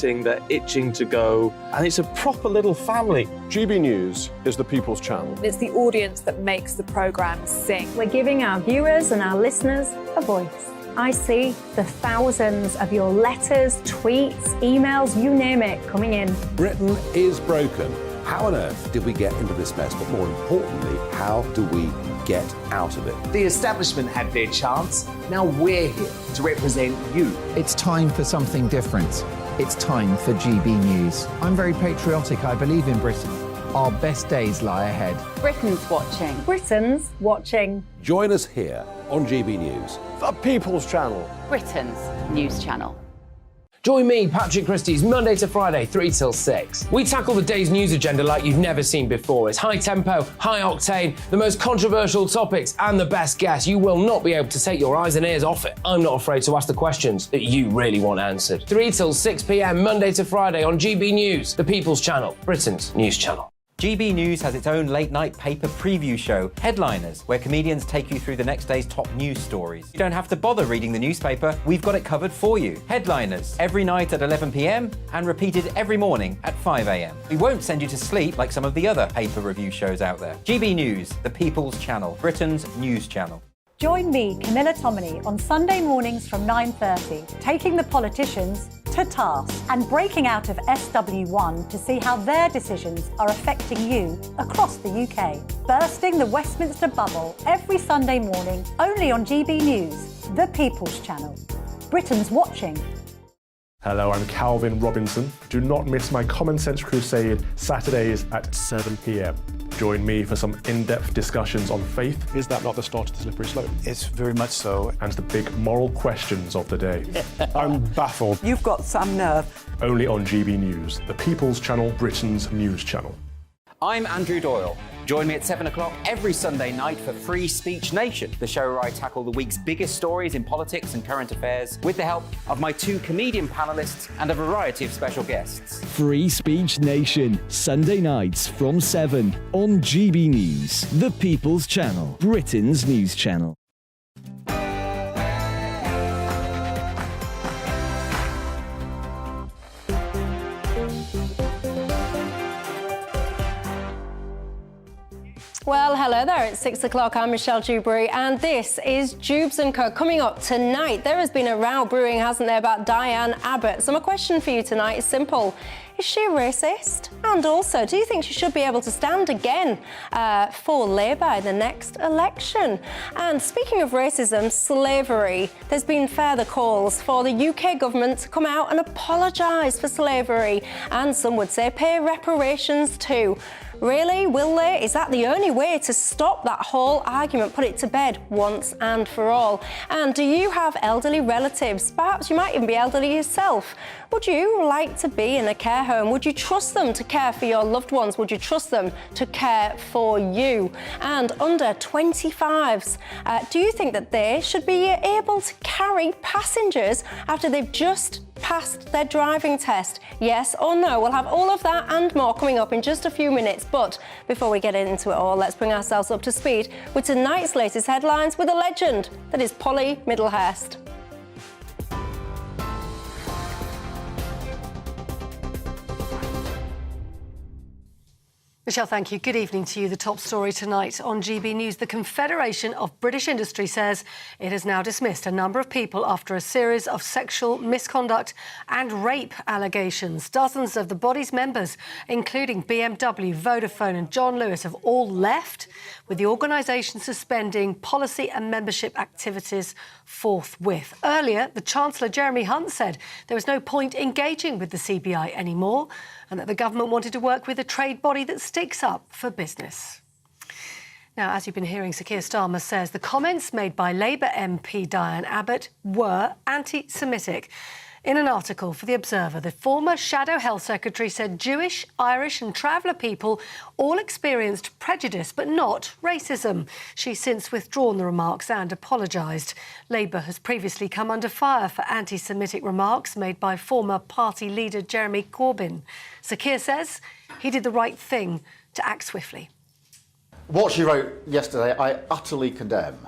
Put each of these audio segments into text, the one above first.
waiting, they're itching to go, and it's a proper little family. GB News is the People's Channel. It's the audience that makes the programme sing. We're giving our viewers and our listeners a voice. I see the thousands of your letters, tweets, emails, you name it, coming in. Britain is broken. How on earth did we get into this mess? But more importantly, how do we get out of it? The establishment had their chance. Now we're here to represent you. It's time for something different. It's time for GB News. I'm very patriotic. I believe in Britain. Our best days lie ahead. Britain's watching. Britain's watching. Join us here on GB News. The People's Channel. Britain's news channel. Join me, Patrick Christie's, Monday to Friday, 3 till 6. We tackle the day's news agenda like you've never seen before. It's high tempo, high octane, the most controversial topics, and the best guests. You will not be able to take your eyes and ears off it. I'm not afraid to ask the questions that you really want answered. 3 till 6 p.m, Monday to Friday on GB News, the People's Channel, Britain's news channel. GB News has its own late-night paper preview show, Headliners, where comedians take you through the next day's top news stories. You don't have to bother reading the newspaper, we've got it covered for you. Headliners, every night at 11 p.m, and repeated every morning at 5 a.m. We won't send you to sleep like some of the other paper review shows out there. GB News, the People's Channel, Britain's news channel. Join me, Camilla Tominey, on Sunday mornings from 9:30, taking the politicians to task and breaking out of SW1 to see how their decisions are affecting you across the UK. Bursting the Westminster bubble every Sunday morning, only on GB News, the People's Channel. Britain's watching. Hello, I'm Calvin Robinson. Do not miss my Common Sense Crusade Saturdays at 7 p.m. Join me for some in-depth discussions on faith. Is that not the start of the slippery slope? It's very much so. And the big moral questions of the day. I'm baffled. You've got some nerve. Only on GB News, the People's Channel, Britain's news channel. I'm Andrew Doyle. Join me at 7 o'clock every Sunday night for Free Speech Nation, the show where I tackle the week's biggest stories in politics and current affairs with the help of my 2 comedian panellists and a variety of special guests. Free Speech Nation, Sunday nights from 7 on GB News, the People's Channel, Britain's news channel. Well, hello there. It's 6 o'clock. I'm Michelle Dewberry, and this is Dewbs & Co. Coming up tonight, there has been a row brewing, hasn't there, about Diane Abbott. So my question for you tonight is simple. Is she a racist? And also, do you think she should be able to stand again for Labour in the next election? And speaking of racism, slavery, there's been further calls for the UK government to come out and apologise for slavery. And some would say pay reparations too. Really? Will they? Is that the only way to stop that whole argument, put it to bed once and for all? And do you have elderly relatives? Perhaps you might even be elderly yourself. Would you like to be in a care home? Would you trust them to care for your loved ones? Would you trust them to care for you? And under 25s, do you think that they should be able to carry passengers after they've just passed their driving test? Yes or no? We'll have all of that and more coming up in just a few minutes. But before we get into it all, let's bring ourselves up to speed with tonight's latest headlines with a legend that is Polly Middlehurst. Michelle, thank you. Good evening to you. The top story tonight on GB News. The Confederation of British Industry says it has now dismissed a number of people after a series of sexual misconduct and rape allegations. Dozens of the body's members, including BMW, Vodafone and John Lewis, have all left, with the organisation suspending policy and membership activities forthwith. Earlier, the Chancellor Jeremy Hunt said there was no point engaging with the CBI anymore, and that the government wanted to work with a trade body that sticks up for business. Now, as you've been hearing, Sir Keir Starmer says the comments made by Labour MP Diane Abbott were anti-Semitic. In an article for The Observer, the former Shadow Health Secretary said Jewish, Irish and traveller people all experienced prejudice but not racism. She's since withdrawn the remarks and apologised. Labour has previously come under fire for anti-Semitic remarks made by former party leader Jeremy Corbyn. Sir Keir says he did the right thing to act swiftly. What she wrote yesterday I utterly condemn,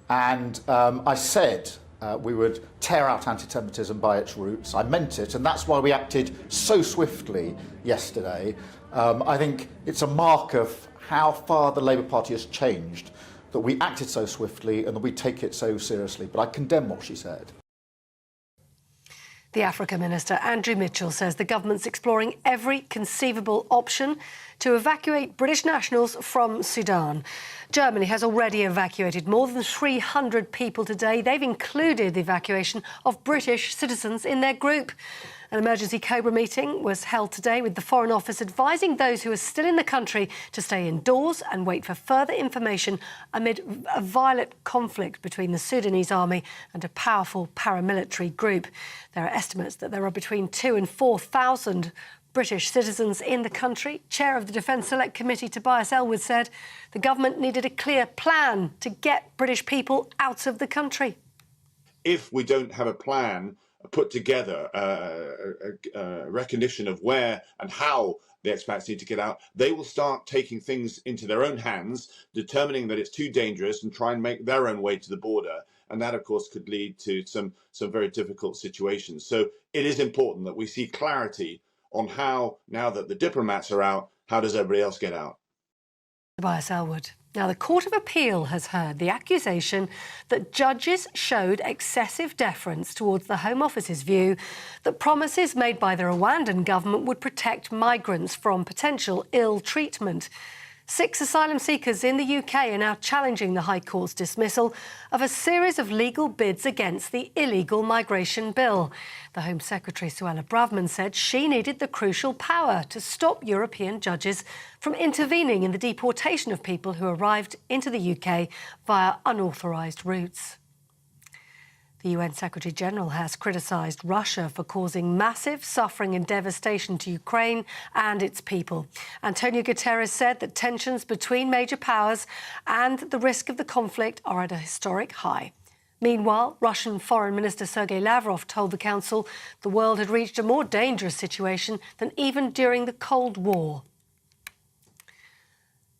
and I said we would tear out anti-Semitism by its roots. I meant it, and that's why we acted so swiftly yesterday. I think it's a mark of how far the Labour Party has changed, that we acted so swiftly and that we take it so seriously. But I condemn what she said. The Africa Minister, Andrew Mitchell, says the government's exploring every conceivable option to evacuate British nationals from Sudan. Germany has already evacuated more than 300 people today. They've included the evacuation of British citizens in their group. An emergency Cobra meeting was held today with the Foreign Office advising those who are still in the country to stay indoors and wait for further information amid a violent conflict between the Sudanese army and a powerful paramilitary group. There are estimates that there are between 2,000 and 4,000 British citizens in the country. Chair of the Defence Select Committee, Tobias Ellwood, said the government needed a clear plan to get British people out of the country. If we don't have a plan put together, a recognition of where and how the expats need to get out, they will start taking things into their own hands, determining that it's too dangerous and try and make their own way to the border. And that, of course, could lead to some very difficult situations. So it is important that we see clarity on how, now that the diplomats are out, how does everybody else get out? Tobias Ellwood. Now, the Court of Appeal has heard the accusation that judges showed excessive deference towards the Home Office's view that promises made by the Rwandan government would protect migrants from potential ill treatment. 6 asylum seekers in the UK are now challenging the High Court's dismissal of a series of legal bids against the illegal migration bill. The Home Secretary, Suella Braverman, said she needed the crucial power to stop European judges from intervening in the deportation of people who arrived into the UK via unauthorised routes. The UN Secretary-General has criticised Russia for causing massive suffering and devastation to Ukraine and its people. Antonio Guterres said that tensions between major powers and the risk of the conflict are at a historic high. Meanwhile, Russian Foreign Minister Sergei Lavrov told the Council the world had reached a more dangerous situation than even during the Cold War.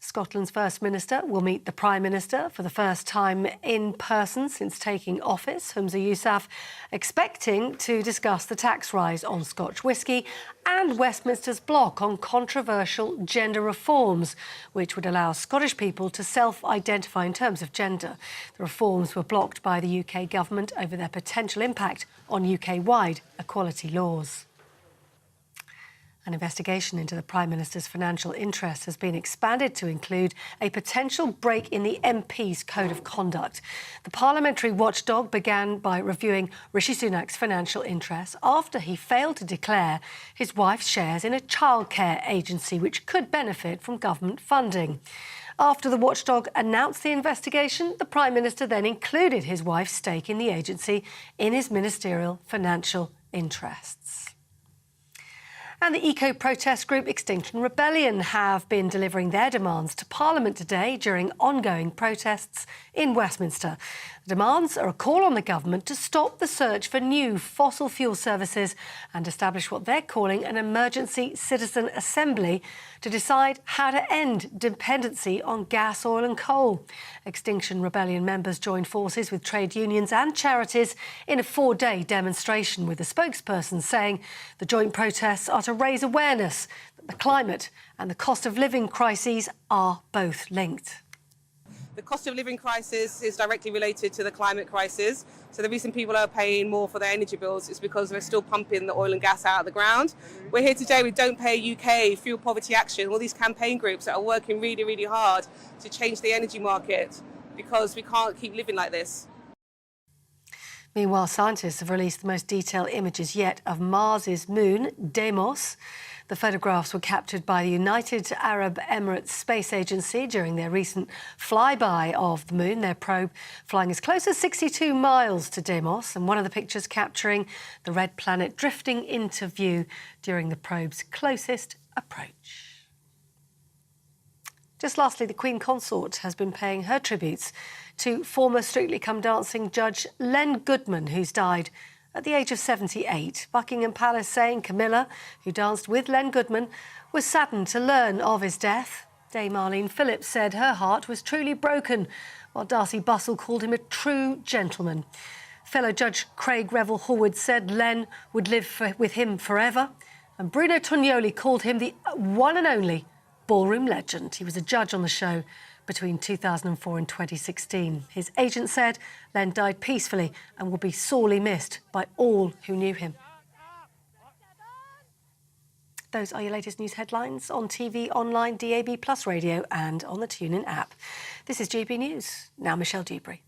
Scotland's First Minister will meet the Prime Minister for the first time in person since taking office. Humza Yousaf expecting to discuss the tax rise on Scotch whisky and Westminster's block on controversial gender reforms, which would allow Scottish people to self-identify in terms of gender. The reforms were blocked by the UK government over their potential impact on UK-wide equality laws. An investigation into the Prime Minister's financial interests has been expanded to include a potential break in the MP's code of conduct. The parliamentary watchdog began by reviewing Rishi Sunak's financial interests after he failed to declare his wife's shares in a childcare agency which could benefit from government funding. After the watchdog announced the investigation, the Prime Minister then included his wife's stake in the agency in his ministerial financial interests. And the eco-protest group Extinction Rebellion have been delivering their demands to Parliament today during ongoing protests in Westminster. The demands are a call on the government to stop the search for new fossil fuel services and establish what they're calling an emergency citizen assembly to decide how to end dependency on gas, oil and coal. Extinction Rebellion members joined forces with trade unions and charities in a 4-day demonstration, with a spokesperson saying the joint protests are to raise awareness that the climate and the cost of living crises are both linked. The cost of living crisis is directly related to the climate crisis. So the reason people are paying more for their energy bills is because we're still pumping the oil and gas out of the ground. We're here today with Don't Pay UK, Fuel Poverty Action, all these campaign groups that are working really, really hard to change the energy market because we can't keep living like this. Meanwhile, scientists have released the most detailed images yet of Mars's moon, Deimos. The photographs were captured by the United Arab Emirates Space Agency during their recent flyby of the moon, their probe flying as close as 62 miles to Deimos, and one of the pictures capturing the red planet drifting into view during the probe's closest approach. Just lastly, the Queen Consort has been paying her tributes to former Strictly Come Dancing judge Len Goodman, who's died at the age of 78. Buckingham Palace saying Camilla, who danced with Len Goodman, was saddened to learn of his death. Dame Arlene Phillips said her heart was truly broken, while Darcy Bustle called him a true gentleman. Fellow Judge Craig Revel-Horwood said Len would live with him forever. And Bruno Tonioli called him the one and only ballroom legend. He was a judge on the show between 2004 and 2016. His agent said Len died peacefully and will be sorely missed by all who knew him. Those are your latest news headlines on TV, online, DAB+ radio and on the TuneIn app. This is GB News. Now Michelle Dewberry.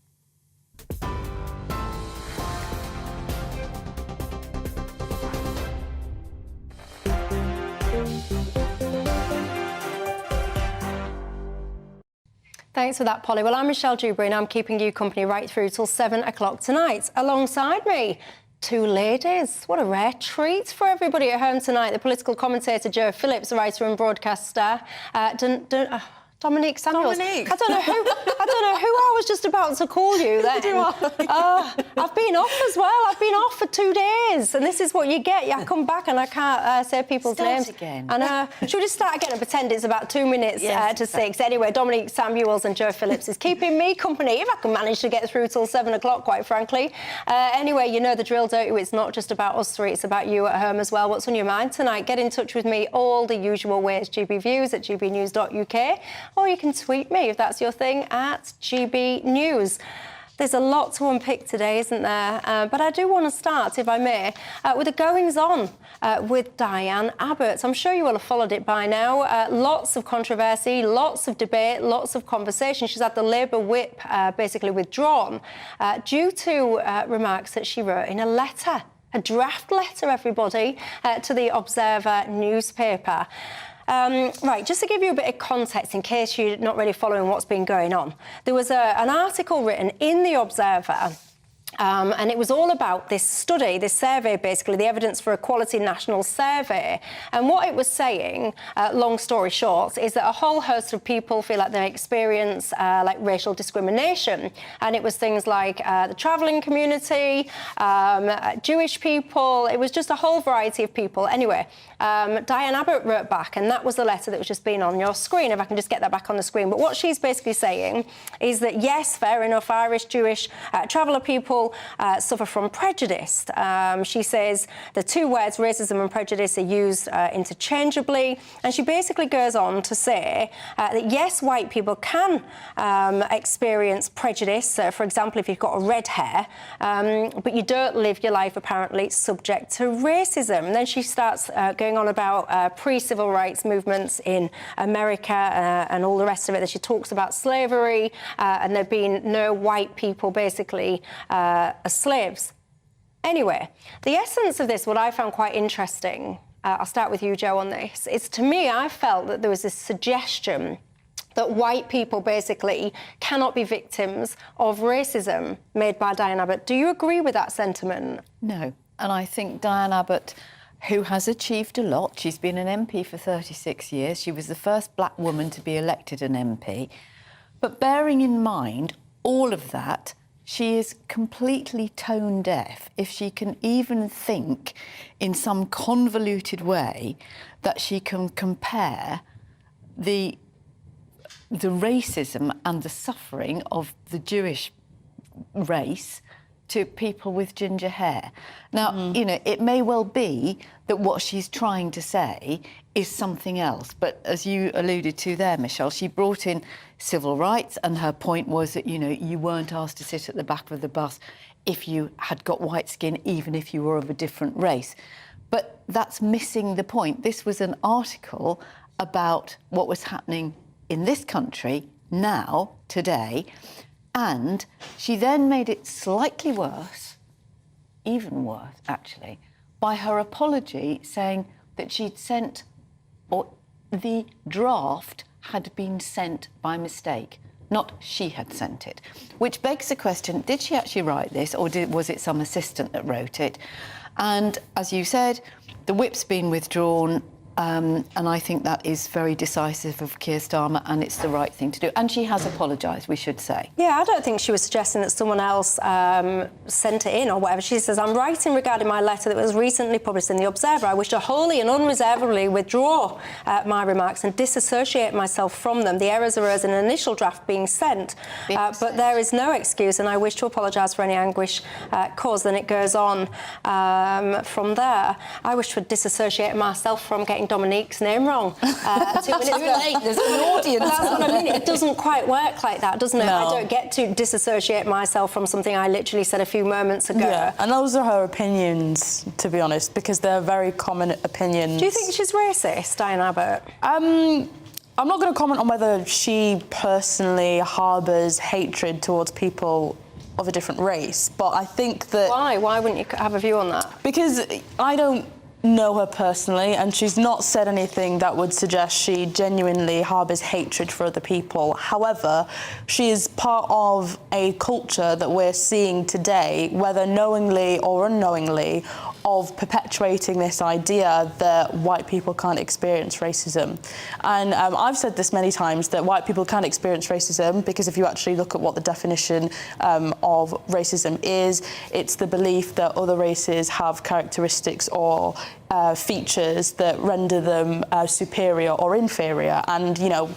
Thanks for that, Polly. Well, I'm Michelle Dewberry and I'm keeping you company right through till 7 o'clock tonight. Alongside me, two ladies. What a rare treat for everybody at home tonight. The political commentator Jo Phillips, writer and broadcaster. Dominique Samuels. Dominique. I don't know who I was just about to call you then. I've been off as well. I've been off for 2 days, and this is what you get. I come back and I can't say people's names. Again. And should we just start again and pretend it's about 2 minutes to 6? Anyway, Dominique Samuels and Jo Phillips is keeping me company, if I can manage to get through till 7 o'clock, quite frankly. Anyway, you know the drill, don't you? It's not just about us three, it's about you at home as well. What's on your mind tonight? Get in touch with me all the usual ways. GBviews at gbnews.uk. Or you can tweet me, if that's your thing, at GB News. There's a lot to unpick today, isn't there? But I do want to start, if I may, with the goings-on with Diane Abbott. I'm sure you will have followed it by now. Lots of controversy, lots of debate, lots of conversation. She's had the Labour whip basically withdrawn due to remarks that she wrote in a letter, a draft letter, everybody, to the Observer newspaper. Right, just to give you a bit of context in case you're not really following what's been going on, there was an article written in the Observer and it was all about this study, this survey, basically, the Evidence for Equality National Survey. And what it was saying, long story short, is that a whole host of people feel like they experience like racial discrimination. And it was things like the travelling community, Jewish people. It was just a whole variety of people. Anyway, Diane Abbott wrote back, and that was the letter that was just been on your screen, if I can just get that back on the screen. But what she's basically saying is that, yes, fair enough, Irish, Jewish, traveller people suffer from prejudice. She says the two words, racism and prejudice, are used interchangeably. And she basically goes on to say that, yes, white people can experience prejudice, for example, if you've got a red hair, but you don't live your life, apparently, subject to racism. And then she starts going on about pre-civil rights movements in America and all the rest of it. That she talks about slavery and there being no white people, basically, as slaves. Anyway, the essence of this, what I found quite interesting, I'll start with you, Jo, on this, is to me, I felt that there was this suggestion that white people basically cannot be victims of racism made by Diane Abbott. Do you agree with that sentiment? No, and I think Diane Abbott, who has achieved a lot, she's been an MP for 36 years, she was the first black woman to be elected an MP, but bearing in mind all of that, she is completely tone deaf if she can even think in some convoluted way that she can compare the racism and the suffering of the Jewish race to people with ginger hair. Now, you know, it may well be that what she's trying to say is something else. But as you alluded to there, Michelle, she brought in civil rights, and her point was that, you know, you weren't asked to sit at the back of the bus if you had got white skin, even if you were of a different race. But that's missing the point. This was an article about what was happening in this country now, today, and she then made it slightly worse, even worse, actually, by her apology saying that she'd sent, or the draft had been sent by mistake, not she had sent it. Which begs the question, did she actually write this, or was it some assistant that wrote it? And as you said, the whip's been withdrawn. And I think that is very decisive of Keir Starmer, and it's the right thing to do. And she has apologised, we should say. Yeah, I don't think she was suggesting that someone else sent it in or whatever. She says, I'm writing regarding my letter that was recently published in The Observer. I wish to wholly and unreservedly withdraw my remarks and disassociate myself from them. The errors arose in an initial draft being sent, but there is no excuse, and I wish to apologise for any anguish caused. Then it goes on from there. I wish to disassociate myself from getting Dominique's name wrong 2 minutes ago. There's an audience. That's what I mean. It doesn't quite work like that, doesn't it? No. I don't get to disassociate myself from something I literally said a few moments ago. Yeah, and those are her opinions, to be honest, because they're very common opinions. Do you think she's racist, Diane Abbott? I'm not going to comment on whether she personally harbours hatred towards people of a different race, but I think that... Why? Why wouldn't you have a view on that? Because I don't know her personally, and she's not said anything that would suggest she genuinely harbours hatred for other people. However, she is part of a culture that we're seeing today, whether knowingly or unknowingly, of perpetuating this idea that white people can't experience racism. And I've said this many times, that white people can experience racism because if you actually look at what the definition of racism is, it's the belief that other races have characteristics or features that render them superior or inferior. And, you know,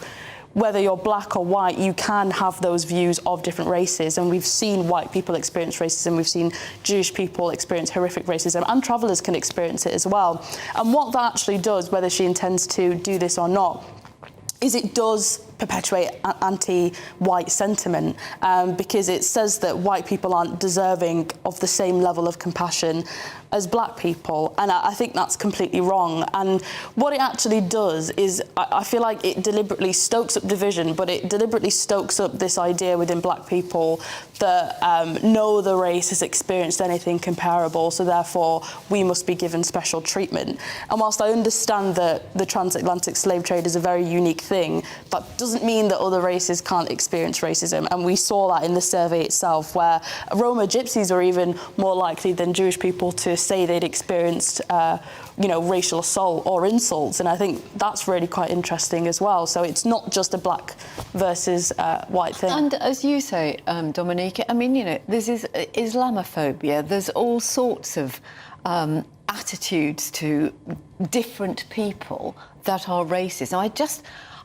whether you're black or white, you can have those views of different races. And we've seen white people experience racism. We've seen Jewish people experience horrific racism, and travellers can experience it as well. And what that actually does, whether she intends to do this or not, is it does perpetuate anti-white sentiment because it says that white people aren't deserving of the same level of compassion as black people, and I think that's completely wrong. And what it actually does is, I feel like it deliberately stokes up division, but it deliberately stokes up this idea within black people that no other race has experienced anything comparable, so therefore we must be given special treatment. And whilst I understand that the transatlantic slave trade is a very unique thing, that doesn't mean that other races can't experience racism. And we saw that in the survey itself, where Roma gypsies are even more likely than Jewish people to say they'd experienced you know, racial assault or insults, and I think that's really quite interesting as well. So it's not just a black versus white thing. And as you say, Dominique, I mean, you know, there's Islamophobia, there's all sorts of attitudes to different people that are racist. And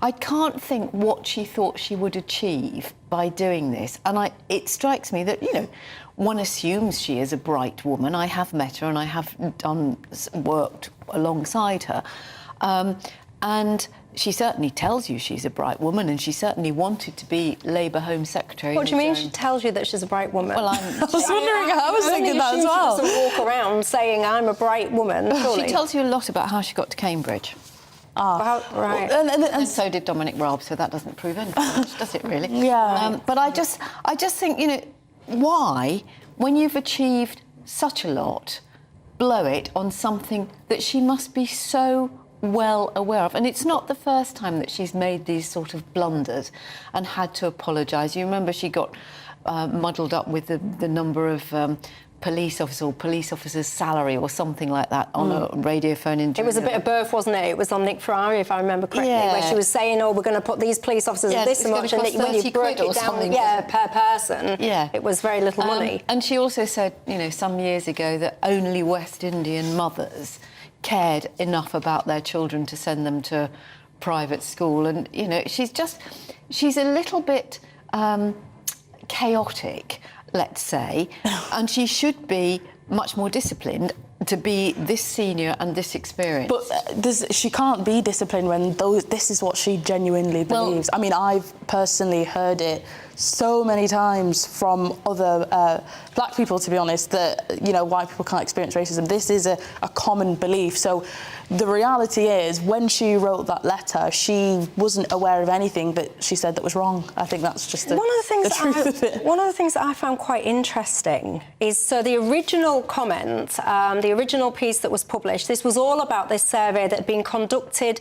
I can't think what she thought she would achieve by doing this. And it strikes me that, you know, one assumes she is a bright woman. I have met her and I have worked alongside her. And she certainly tells you she's a bright woman, and she certainly wanted to be Labour Home Secretary. What do you mean she tells you that she's a bright woman? Well, I was wondering, I was thinking that as well. She doesn't walk around saying, I'm a bright woman, surely. She tells you a lot about how she got to Cambridge. Right. And so did Dominic Raab, so that doesn't prove anything, does it really? Yeah. But I just think, you know, why, when you've achieved such a lot, blow it on something that she must be so well aware of? And it's not the first time that she's made these sort of blunders and had to apologise. You remember she got muddled up with the number of police officer's salary or something like that on a radio phone in. It was a bit of both, wasn't it? It was on Nick Ferrari, if I remember correctly, where she was saying, oh, we're going to put these police officers at this much, and when you broke it down, per person, it was very little money. And she also said, you know, some years ago that only West Indian mothers cared enough about their children to send them to private school. And, you know, she's a little bit chaotic, let's say, and she should be much more disciplined to be this senior and this experienced. But she can't be disciplined when this is what she genuinely believes. I mean, I've personally heard it so many times from other black people, to be honest, that, you know, white people can't experience racism. This is a common belief. So the reality is, when she wrote that letter, she wasn't aware of anything that she said that was wrong. I think that's just the truth of it. One of the things that I found quite interesting is, so the original comment, the original piece that was published, this was all about this survey that had been conducted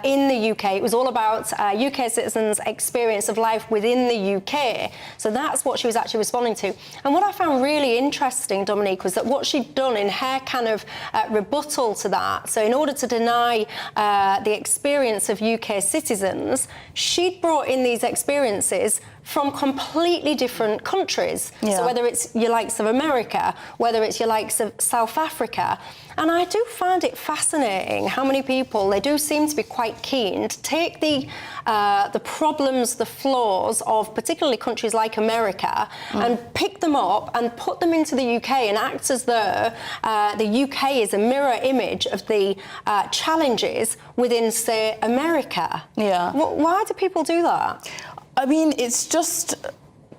in the UK. It was all about UK citizens' experience of life within the UK. UK. So that's what she was actually responding to. And what I found really interesting, Dominique, was that what she'd done in her kind of rebuttal to that, so in order to deny the experience of UK citizens, she'd brought in these experiences from completely different countries. Yeah. So whether it's your likes of America, whether it's your likes of South Africa. And I do find it fascinating how many people, they do seem to be quite keen to take the problems, the flaws of particularly countries like America and pick them up and put them into the UK and act as though the UK is a mirror image of the challenges within, say, America. Yeah. Why do people do that? I mean, it's just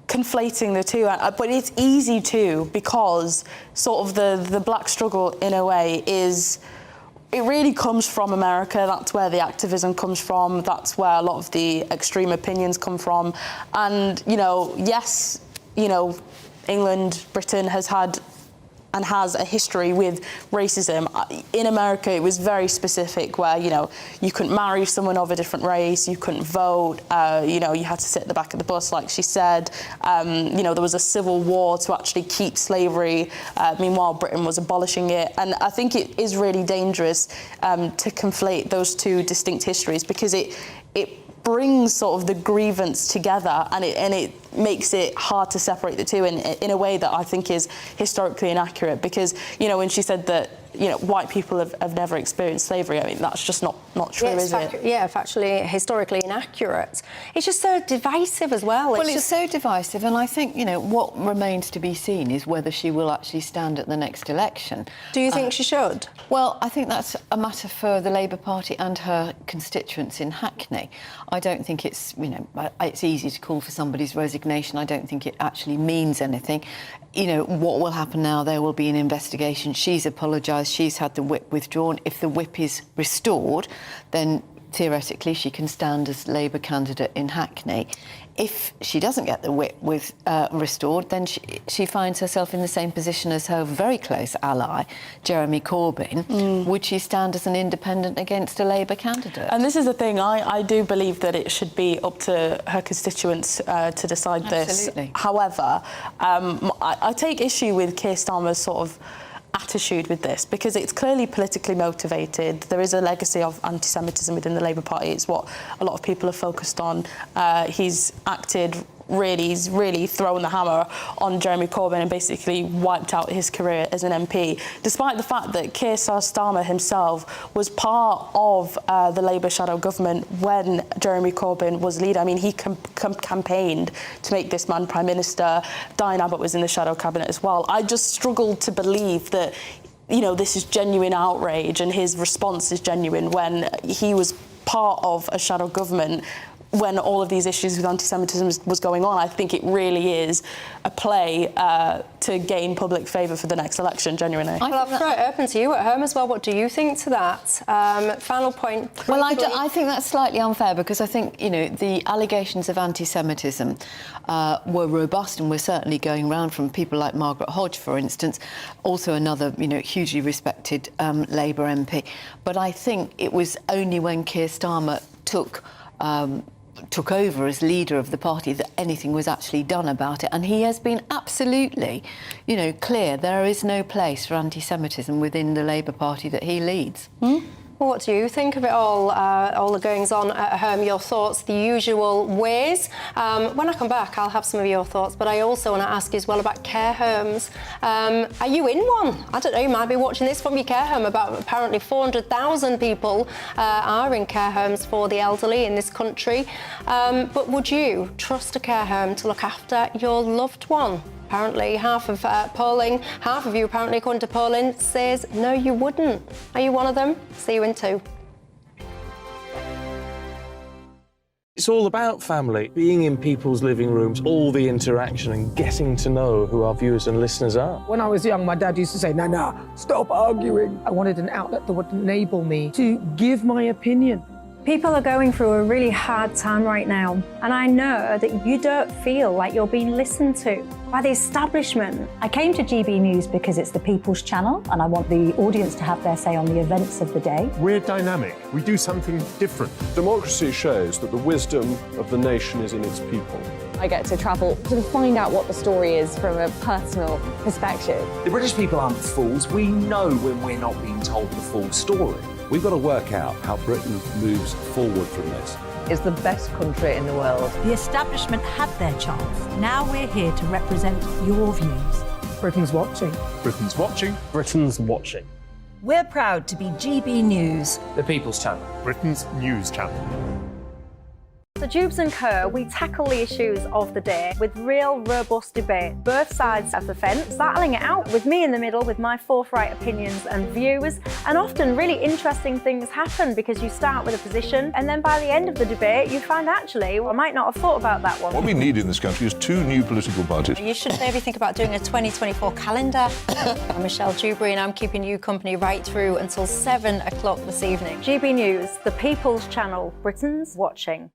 conflating the two, but it's easy too, because sort of the black struggle in a way is, it really comes from America. That's where the activism comes from. That's where a lot of the extreme opinions come from. And, you know, yes, you know, England, Britain has had and has a history with racism. In America, it was very specific, where, you know, you couldn't marry someone of a different race, you couldn't vote, you know, you had to sit at the back of the bus, like she said. You know, there was a civil war to actually keep slavery. Meanwhile, Britain was abolishing it. And I think it is really dangerous to conflate those two distinct histories, because it brings sort of the grievance together, and it makes it hard to separate the two in a way that I think is historically inaccurate. Because, you know, when she said that, you know, white people have never experienced slavery, I mean, that's just not true, is it? Yeah, factually, historically inaccurate. It's just so divisive as well. It's so divisive, and I think, you know, what remains to be seen is whether she will actually stand at the next election. Do you think she should? Well, I think that's a matter for the Labour Party and her constituents in Hackney. I don't think it's, you know, it's easy to call for somebody's resignation. I don't think it actually means anything. You know, what will happen now? There will be an investigation. She's apologised. She's had the whip withdrawn. If the whip is restored, then theoretically she can stand as Labour candidate in Hackney. If she doesn't get the whip restored, then she finds herself in the same position as her very close ally, Jeremy Corbyn. Would she stand as an independent against a Labour candidate? And this is the thing, I do believe that it should be up to her constituents to decide Absolutely. this. However, I take issue with Keir Starmer's sort of attitude with this, because it's clearly politically motivated. There is a legacy of anti-Semitism within the Labour Party. It's what a lot of people are focused on. He's he's really thrown the hammer on Jeremy Corbyn and basically wiped out his career as an MP, despite the fact that Keir Starmer himself was part of the Labour shadow government when Jeremy Corbyn was leader. I mean, he campaigned to make this man Prime Minister. Diane Abbott was in the shadow cabinet as well. I just struggled to believe that, you know, this is genuine outrage and his response is genuine when he was part of a shadow government when all of these issues with anti-Semitism was going on. I think it really is a play to gain public favour for the next election, genuinely. Well, I'll throw it open to you at home as well. What do you think to that? Final point. Well, I think that's slightly unfair, because I think, you know, the allegations of anti-Semitism were robust and were certainly going round from people like Margaret Hodge, for instance, also another, you know, hugely respected Labour MP. But I think it was only when Keir Starmer took over as leader of the party that anything was actually done about it. And he has been absolutely, you know, clear. There is no place for anti-Semitism within the Labour Party that he leads. Well, what do you think of it all the goings-on at home, your thoughts, the usual ways? When I come back, I'll have some of your thoughts, but I also want to ask you as well about care homes. Are you in one? I don't know, you might be watching this from your care home. About apparently 400,000 people are in care homes for the elderly in this country. But would you trust a care home to look after your loved one? Apparently, half of you, apparently, according to polling, says no, you wouldn't. Are you one of them? See you in 2. It's all about family, being in people's living rooms, all the interaction and getting to know who our viewers and listeners are. When I was young, my dad used to say, nah, stop arguing. I wanted an outlet that would enable me to give my opinion People are going through a really hard time right now, and I know that you don't feel like you're being listened to by the establishment. I came to GB News because it's the People's Channel and I want the audience to have their say on the events of the day. We're dynamic. We do something different. Democracy shows that the wisdom of the nation is in its people. I get to travel to find out what the story is from a personal perspective. The British people aren't fools. We know when we're not being told the full story. We've got to work out how Britain moves forward from this. It's the best country in the world. The establishment had their chance. Now we're here to represent your views. Britain's watching. Britain's watching. Britain's watching. We're proud to be GB News. The People's Channel. Britain's news channel. So Dewbs & Co, we tackle the issues of the day with real, robust debate, both sides of the fence, battling it out with me in the middle with my forthright opinions and views. And often really interesting things happen because you start with a position and then by the end of the debate you find actually, well, I might not have thought about that one. What we need in this country is 2 new political parties. You should maybe think about doing a 2024 calendar. I'm Michelle Dewberry and I'm keeping you company right through until 7 o'clock this evening. GB News, the People's Channel, Britain's watching.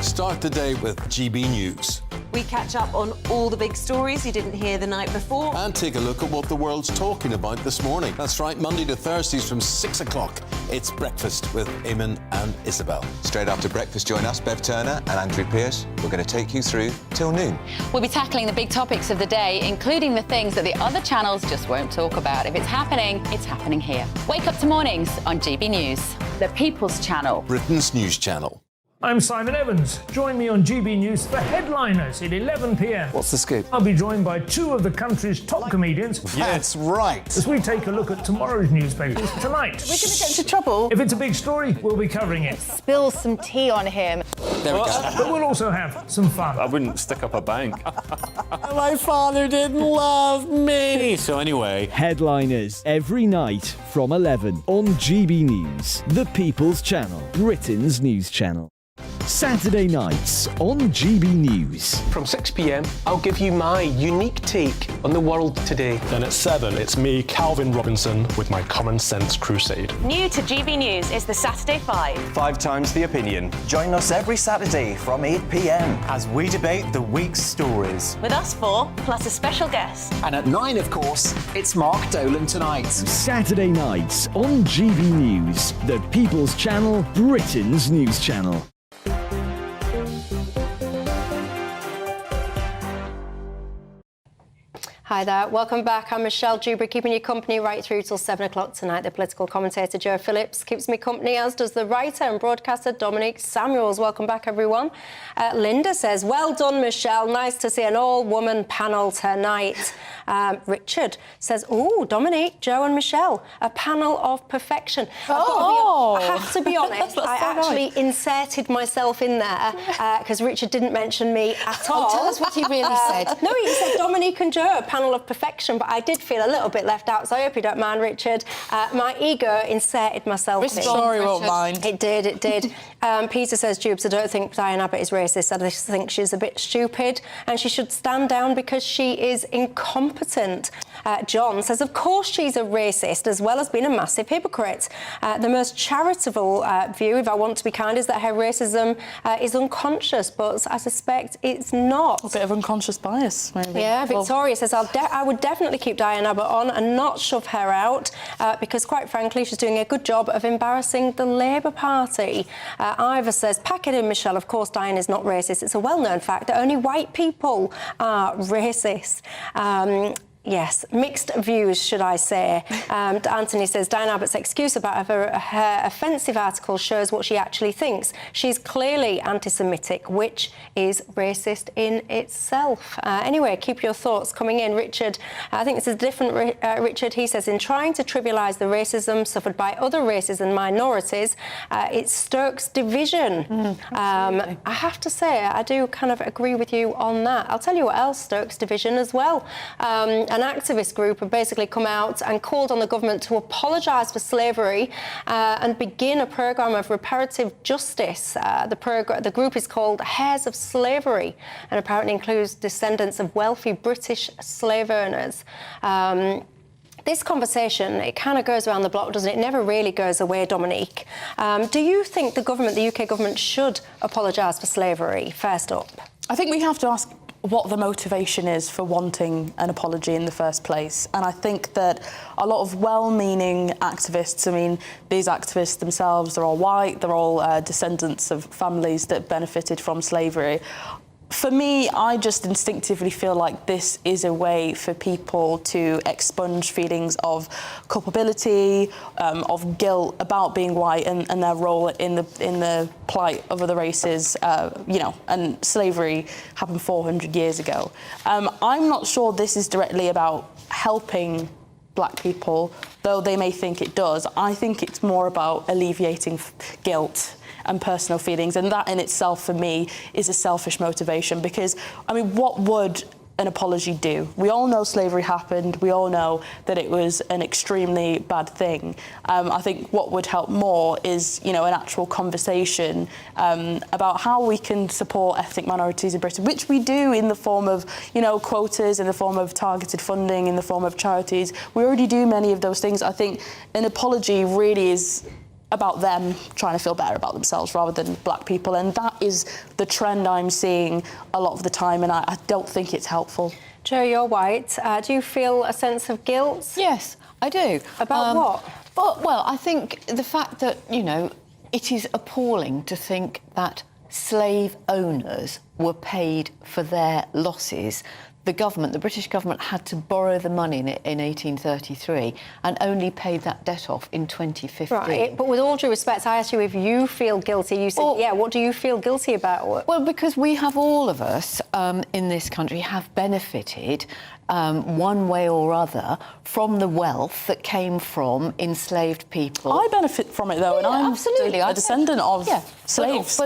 Start the day with GB News. We catch up on all the big stories you didn't hear the night before. And take a look at what the world's talking about this morning. That's right, Monday to Thursdays from 6 o'clock. It's Breakfast with Eamon and Isabel. Straight after breakfast, join us, Bev Turner and Andrew Pearce. We're going to take you through till noon. We'll be tackling the big topics of the day, including the things that the other channels just won't talk about. If it's happening here. Wake up to mornings on GB News. The People's Channel. Britain's news channel. I'm Simon Evans. Join me on GB News for Headliners at 11 p.m. What's the scoop? I'll be joined by 2 of the country's top comedians. That's right. As we take a look at tomorrow's newspapers tonight. We're going to get into trouble. If it's a big story, we'll be covering it. Spill some tea on him. There we go. But we'll also have some fun. I wouldn't stick up a bank. My father didn't love me. So anyway. Headliners every night from 11 on GB News, the People's Channel, Britain's news channel. Saturday nights on GB News. From 6 p.m, I'll give you my unique take on the world today. Then at 7, it's me, Calvin Robinson, with my Common Sense Crusade. New to GB News is the Saturday 5. 5 times the opinion. Join us every Saturday from 8 p.m. as we debate the week's stories. With us 4, plus a special guest. And at 9, of course, it's Mark Dolan Tonight. Saturday nights on GB News, the People's Channel, Britain's news channel. Hi there, welcome back. I'm Michelle Dewberry, keeping you company right through till 7 o'clock tonight. The political commentator Joe Phillips keeps me company, as does the writer and broadcaster Dominic Samuels. Welcome back, everyone. Linda says, well done, Michelle. Nice to see an all-woman panel tonight. Richard says, oh, Dominic, Joe and Michelle, a panel of perfection. I have to be honest, I actually inserted myself in there because Richard didn't mention me at all. Tell us what he really said. No, he said Dominic and Joe, a panel of perfection, but I did feel a little bit left out, so I hope you don't mind, Richard. My ego inserted myself in. Sorry, won't mind. It did. Peter says, Dewbs, I don't think Diane Abbott is racist. I just think she's a bit stupid and she should stand down because she is incompetent. John says, of course she's a racist as well as being a massive hypocrite. The most charitable view, if I want to be kind, is that her racism is unconscious, but I suspect it's not. A bit of unconscious bias, maybe. Yeah, Victoria says, I would definitely keep Diane Abbott on and not shove her out because, quite frankly, she's doing a good job of embarrassing the Labour Party. Ivor says, pack it in, Michelle. Of course, Diane is not racist. It's a well-known fact that only white people are racist. Yes, mixed views, should I say. Anthony says, Diane Abbott's excuse about her offensive article shows what she actually thinks. She's clearly anti-Semitic, which is racist in itself. Anyway, keep your thoughts coming in. Richard, I think this is different, Richard. He says, in trying to trivialise the racism suffered by other races and minorities, it stokes division. I have to say, I do kind of agree with you on that. I'll tell you what else stokes division as well. An activist group have basically come out and called on the government to apologise for slavery and begin a programme of reparative justice. The group is called Heirs of Slavery and apparently includes descendants of wealthy British slave owners. This conversation, it kind of goes around the block, doesn't it? It never really goes away, Dominique. Do you think the government, the UK government, should apologise for slavery, first up? I think we have to ask what the motivation is for wanting an apology in the first place. And I think that a lot of well-meaning activists, I mean, these activists themselves, they're all white, they're all descendants of families that benefited from slavery. For me, I just instinctively feel like this is a way for people to expunge feelings of culpability, of guilt about being white and their role in the plight of other races. You know, and slavery happened 400 years ago. I'm not sure this is directly about helping black people, though they may think it does. I think it's more about alleviating guilt and personal feelings, and that in itself for me is a selfish motivation, because I mean, what would an apology do? We all know slavery happened, we all know that it was an extremely bad thing. I think what would help more is, you know, an actual conversation about how we can support ethnic minorities in Britain, which we do in the form of, you know, quotas, in the form of targeted funding, in the form of charities. We already do many of those things. I think an apology really is about them trying to feel better about themselves rather than black people, and that is the trend I'm seeing a lot of the time, and I don't think it's helpful. Jo, you're white. Do you feel a sense of guilt? Yes, I do. About what? Well, I think the fact that, you know, it is appalling to think that slave owners were paid for their losses. The government, the British government, had to borrow the money in 1833 and only paid that debt off in 2015. Right, but with all due respect, I asked you if you feel guilty. You said, yeah, what do you feel guilty about? Well, because we have, all of us in this country have benefited one way or other from the wealth that came from enslaved people. I benefit from it, though, and I'm absolutely a descendant of slaves,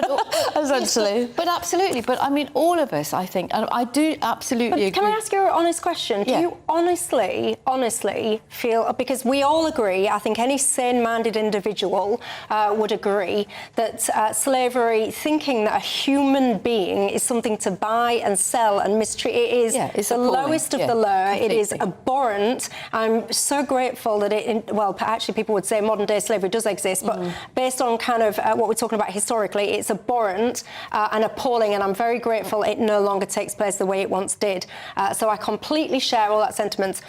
essentially. But absolutely, but I mean, all of us, I think, and I do absolutely agree. Can I ask you an honest question? Do you honestly feel, because we all agree, I think any sane-minded individual would agree, that slavery, thinking that a human being is something to buy and sell and mistreat, it is it's the appalling. lowest of the low. It is abhorrent. I'm so grateful that well, actually people would say modern-day slavery does exist, but based on kind of what we're talking about historically, it's abhorrent and appalling, and I'm very grateful it no longer takes place the way it once did. So I completely share all that sentiment.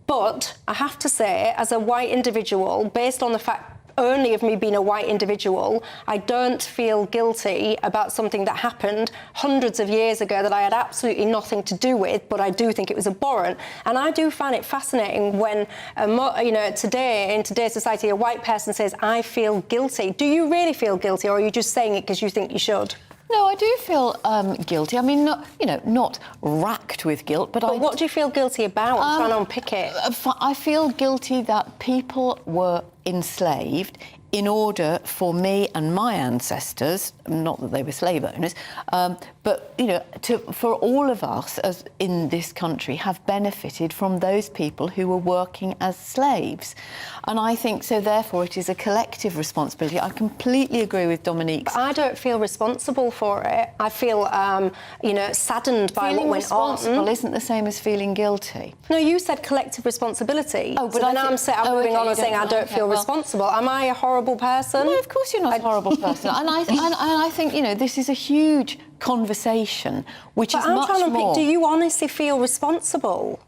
But I have to say, as a white individual, based on the fact only of me being a white individual, I don't feel guilty about something that happened hundreds of years ago that I had absolutely nothing to do with, but I do think it was abhorrent. And I do find it fascinating when, you know, today, in today's society, a white person says, I feel guilty. Do you really feel guilty, or are you just saying it because you think you should? No, I do feel guilty. I mean, not racked with guilt, but what do you feel guilty about? I'm trying to unpick it. I feel guilty that people were enslaved in order for me and my ancestors, not that they were slave owners, but, you know, for all of us as in this country have benefited from those people who were working as slaves. And I think, so therefore, it is a collective responsibility. I completely agree with Dominique. But I don't feel responsible for it. I feel, you know, saddened by what went on. Feeling responsible isn't the same as feeling guilty. No, you said collective responsibility. Oh, but so then I'm moving on and saying I don't feel responsible. Am I a horrible person? No, of course you're not a horrible person. and I think, you know, this is a huge conversation, which is much more. Do you honestly feel responsible?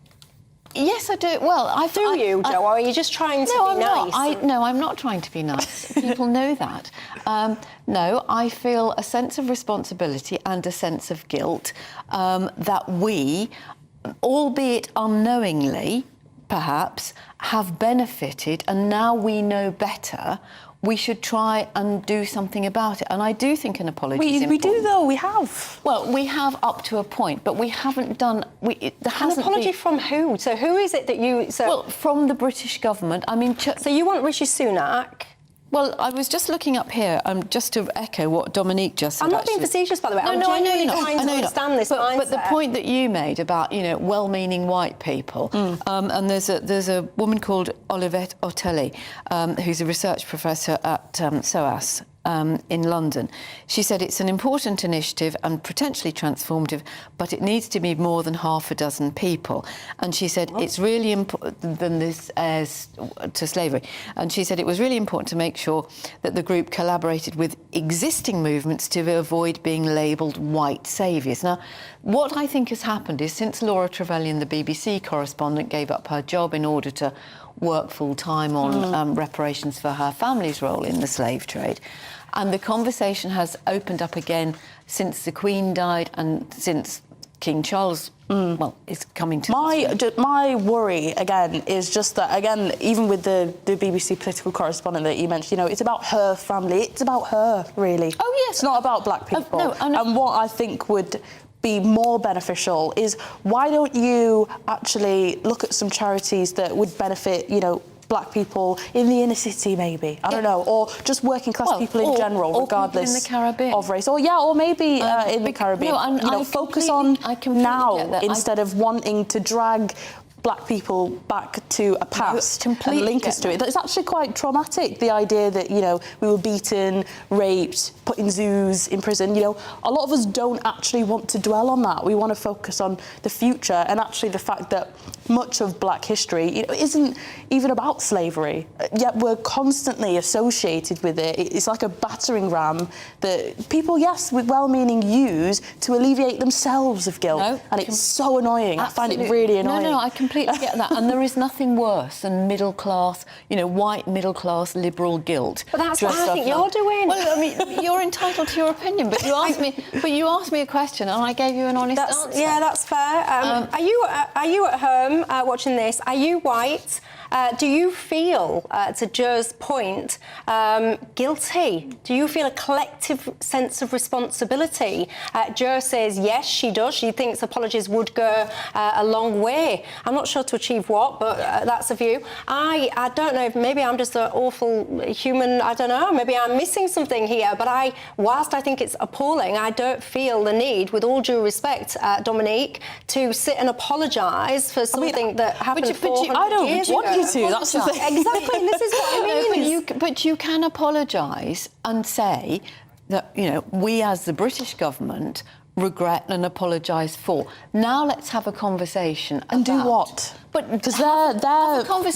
Yes, I do. Well, do you, Jo, or are you just trying to be nice? No, I'm not trying to be nice. People know that. No, I feel a sense of responsibility and a sense of guilt that we, albeit unknowingly, perhaps, have benefited, and now we know better. We should try and do something about it. And I do think an apology is important. We do, though. We have. Well, we have up to a point, but we haven't done... An apology from who? So who is it that you... Well, from the British government. I mean... So you want Rishi Sunak? Well, I was just looking up here, just to echo what Dominique just said. I'm not being facetious, by the way. No, I'm genuinely trying to understand this mindset. But the point that you made about, you know, well-meaning white people, and there's a woman called Olivette Otelli, who's a research professor at SOAS in London. She said it's an important initiative and potentially transformative, but it needs to be more than half a dozen people. And she said it's really important than this to slavery. And she said it was really important to make sure that the group collaborated with existing movements to avoid being labelled white saviours. Now, what I think has happened is since Laura Trevelyan, the BBC correspondent, gave up her job in order to work full-time on reparations for her family's role in the slave trade, and the conversation has opened up again since the Queen died and since King Charles, well, is coming to... My worry, again, is just that, again, even with the BBC political correspondent that you mentioned, you know, it's about her family. It's about her, really. Oh, yes. It's not about black people. No, and what I think would be more beneficial is why don't you actually look at some charities that would benefit, you know, black people in the inner city, maybe, I don't know, or just working class people in general, regardless in the Caribbean. of race, or maybe in the Caribbean. No, you know, focus on now instead of wanting to drag black people back to a past and link us to it. It's actually quite traumatic, the idea that, you know, we were beaten, raped, put in zoos, in prison. You know, a lot of us don't actually want to dwell on that. We want to focus on the future, and actually the fact that much of black history, you know, isn't even about slavery, yet we're constantly associated with it. It's like a battering ram that people, yes, with well-meaning, use to alleviate themselves of guilt. And it's so annoying. Absolutely. I find it really annoying. No, I completely get that. And there is nothing worse than middle-class, you know, white middle-class liberal guilt. But that's what I think you're doing. Well, I mean, you're entitled to your opinion, but you asked me a question and I gave you an honest answer. Yeah, that's fair. Are you at home watching this? Are you white? Do you feel, to Joe's point, guilty? Do you feel a collective sense of responsibility? Joe says yes, she does. She thinks apologies would go a long way. I'm not sure to achieve what, but that's a view. I don't know if maybe I'm just an awful human, I don't know, maybe I'm missing something here, but whilst I think it's appalling, I don't feel the need, with all due respect, Dominique, to sit and apologise for something that happened 400 years ago. That's the thing. Exactly, this is what I mean. But you can apologise and say that, you know, we as the British government regret and apologise for. Now let's have a conversation. And do what? But because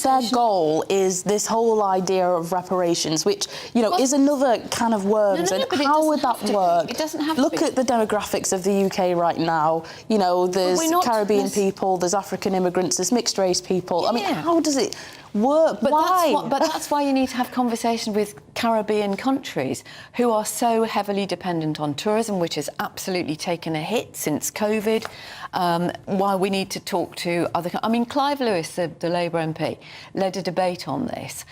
their goal is this whole idea of reparations, which, you know, is another can of worms. No, and but how would that work? It doesn't have Look to be. at the demographics of the UK right now. You know, there's Caribbean people, there's African immigrants, there's mixed race people. I mean, how does it work? But why? That's why you need to have conversations with Caribbean countries who are so heavily dependent on tourism, which has absolutely taken a hit since COVID. Why we need to talk to other... I mean, Clive Lewis, the Labour MP, led a debate on this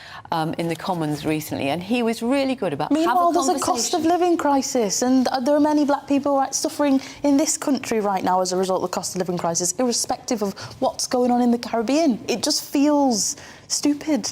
in the Commons recently, and he was really good about... Meanwhile, there's a cost of living crisis, and there are many black people suffering in this country right now as a result of the cost of living crisis, irrespective of what's going on in the Caribbean. It just feels stupid.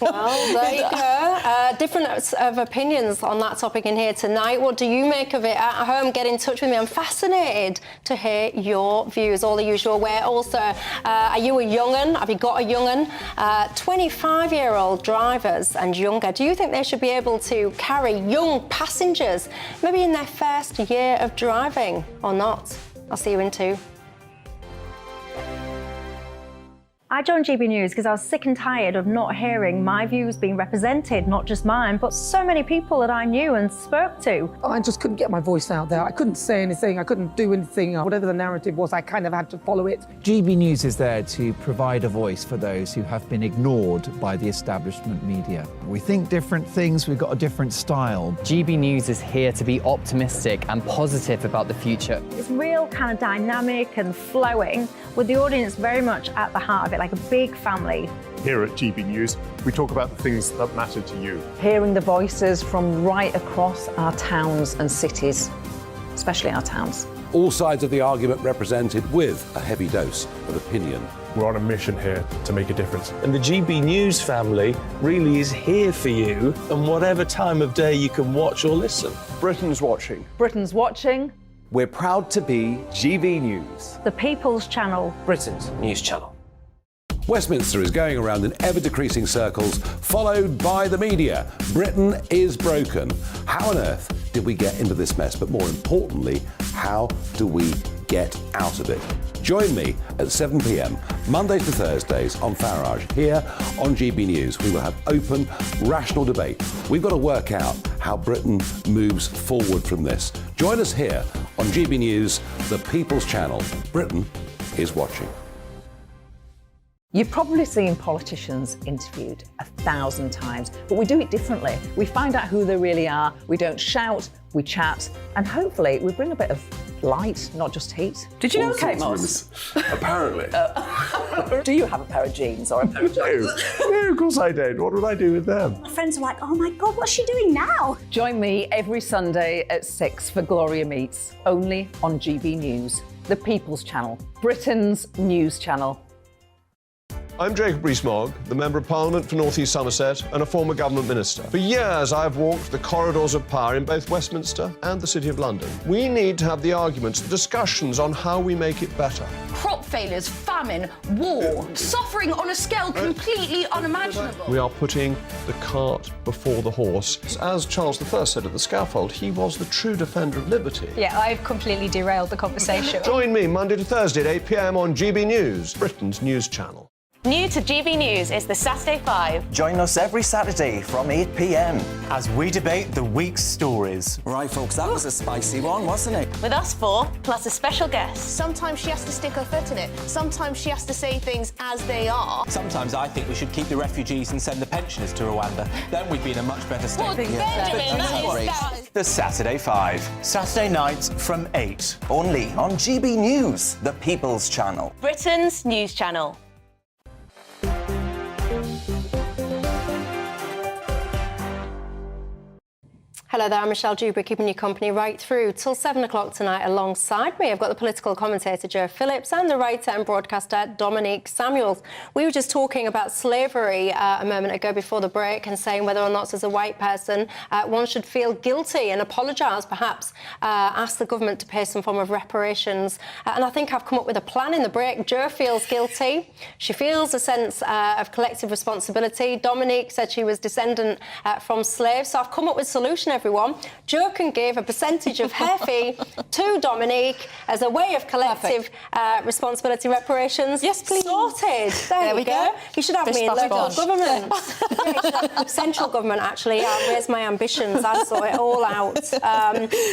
Well, there you go. Different of opinions on that topic in here tonight. What do you make of it at home? Get in touch with me. I'm fascinated to hear your views, all the usual way. Also, are you a young'un? Have you got a young'un? 25-year-old drivers and younger, do you think they should be able to carry young passengers, maybe in their first year of driving, or not? I'll see you in 2. I joined GB News because I was sick and tired of not hearing my views being represented, not just mine, but so many people that I knew and spoke to. I just couldn't get my voice out there. I couldn't say anything. I couldn't do anything. Whatever the narrative was, I kind of had to follow it. GB News is there to provide a voice for those who have been ignored by the establishment media. We think different things, we've got a different style. GB News is here to be optimistic and positive about the future. It's real kind of dynamic and flowing, with the audience very much at the heart of it, like a big family. Here at GB News, we talk about the things that matter to you. Hearing the voices from right across our towns and cities, especially our towns. All sides of the argument represented with a heavy dose of opinion. We're on a mission here to make a difference. And the GB News family really is here for you, and whatever time of day you can watch or listen. Britain's watching. Britain's watching. We're proud to be GB News, The People's Channel. Britain's news channel. Westminster is going around in ever-decreasing circles, followed by the media. Britain is broken. How on earth did we get into this mess? But more importantly, how do we get out of it? Join me at 7 p.m, Mondays to Thursdays on Farage, here on GB News. We will have open, rational debate. We've got to work out how Britain moves forward from this. Join us here on GB News, the People's Channel. Britain is watching. You've probably seen politicians interviewed 1,000 times, but we do it differently. We find out who they really are, we don't shout, we chat, and hopefully we bring a bit of light, not just heat. Did you know Kate Moss? Apparently. Do you have a pair of jeans or a pair of jeans? No, of course I don't. What would I do with them? My friends are like, oh my God, what's she doing now? Join me every Sunday at 6 for Gloria Meets, only on GB News, the People's Channel, Britain's news channel. I'm Jacob Rees-Mogg, the Member of Parliament for North East Somerset and a former government minister. For years, I've walked the corridors of power in both Westminster and the City of London. We need to have the arguments, the discussions on how we make it better. Crop failures, famine, war, suffering on a scale completely unimaginable. We are putting the cart before the horse. As Charles I said at the scaffold, he was the true defender of liberty. Yeah, I've completely derailed the conversation. Join me Monday to Thursday at 8 p.m. on GB News, Britain's news channel. New to GB News is the Saturday 5. Join us every Saturday from 8 p.m. as we debate the week's stories. Right, folks, that was a spicy one, wasn't it? With us four, plus a special guest. Sometimes she has to stick her foot in it. Sometimes she has to say things as they are. Sometimes I think we should keep the refugees and send the pensioners to Rwanda. Then we'd be in a much better state. Well, Benjamin, that is... The Saturday 5. Saturday nights from 8. Only on GB News, the People's Channel. Britain's news channel. Hello there, I'm Michelle Dewberry, keeping you company right through till 7 o'clock tonight. Alongside me, I've got the political commentator Joe Phillips and the writer and broadcaster Dominique Samuels. We were just talking about slavery a moment ago before the break and saying whether or not, as a white person, one should feel guilty and apologise, perhaps ask the government to pay some form of reparations. And I think I've come up with a plan in the break. Joe feels guilty. She feels a sense of collective responsibility. Dominique said she was descendant from slaves. So I've come up with a solution, everyone. Joe can give a percentage of her fee to Dominique as a way of collective responsibility reparations. Yes, please. Sorted. There we go. You should have me in local government. Central government, actually. I'll raise my ambitions. I'll sort it all out.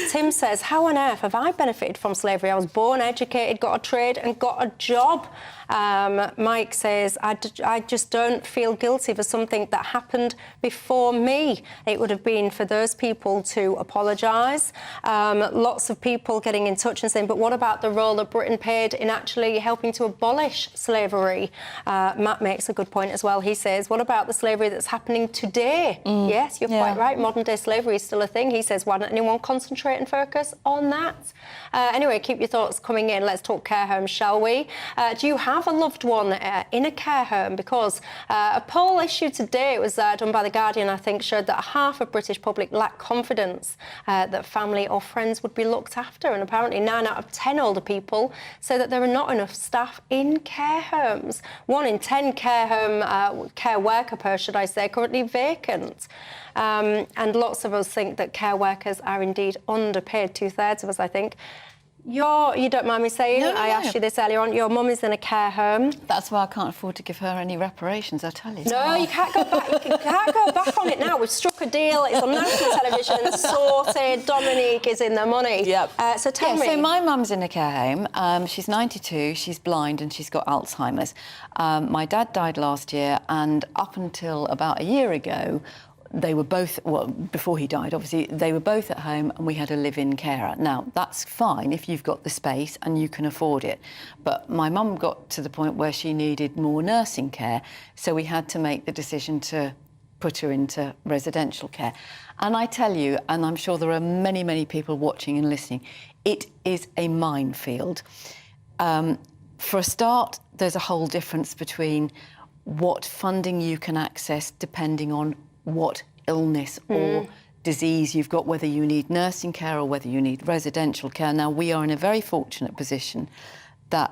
Tim says, how on earth have I benefited from slavery? I was born, educated, got a trade and got a job. Mike says, I just don't feel guilty for something that happened before me. It would have been for those people to apologise. Lots of people getting in touch and saying, but what about the role that Britain played in actually helping to abolish slavery? Matt makes a good point as well. He says, what about the slavery that's happening today? Yes, you're quite right. Modern day slavery is still a thing. He says, why don't anyone concentrate and focus on that? Anyway, keep your thoughts coming in. Let's talk care homes, shall we? Do you have a loved one in a care home? Because a poll issued today, it was done by The Guardian, I think, showed that half of British public lack confidence that family or friends would be looked after. And apparently 9 out of 10 older people say that there are not enough staff in care homes. 1 in 10 care worker posts, should I say, currently vacant. And lots of us think that care workers are indeed underpaid, 2/3 of us, I think. You don't mind me saying, I asked you this earlier on, your mum is in a care home. That's why I can't afford to give her any reparations, I tell you. No, you can't go back. You can't go back on it now. We've struck a deal. It's on national television. Sorted. Dominique is in the money. Yep. So tell me. So my mum's in a care home. She's 92. She's blind and she's got Alzheimer's. My dad died last year, and up until about a year ago, they were both, well, before he died, obviously, they were both at home and we had a live-in carer. Now, that's fine if you've got the space and you can afford it. But my mum got to the point where she needed more nursing care, so we had to make the decision to put her into residential care. And I tell you, and I'm sure there are many, many people watching and listening, it is a minefield. For a start, there's a whole difference between what funding you can access depending on what illness or disease you've got, whether you need nursing care or whether you need residential care. Now, we are in a very fortunate position that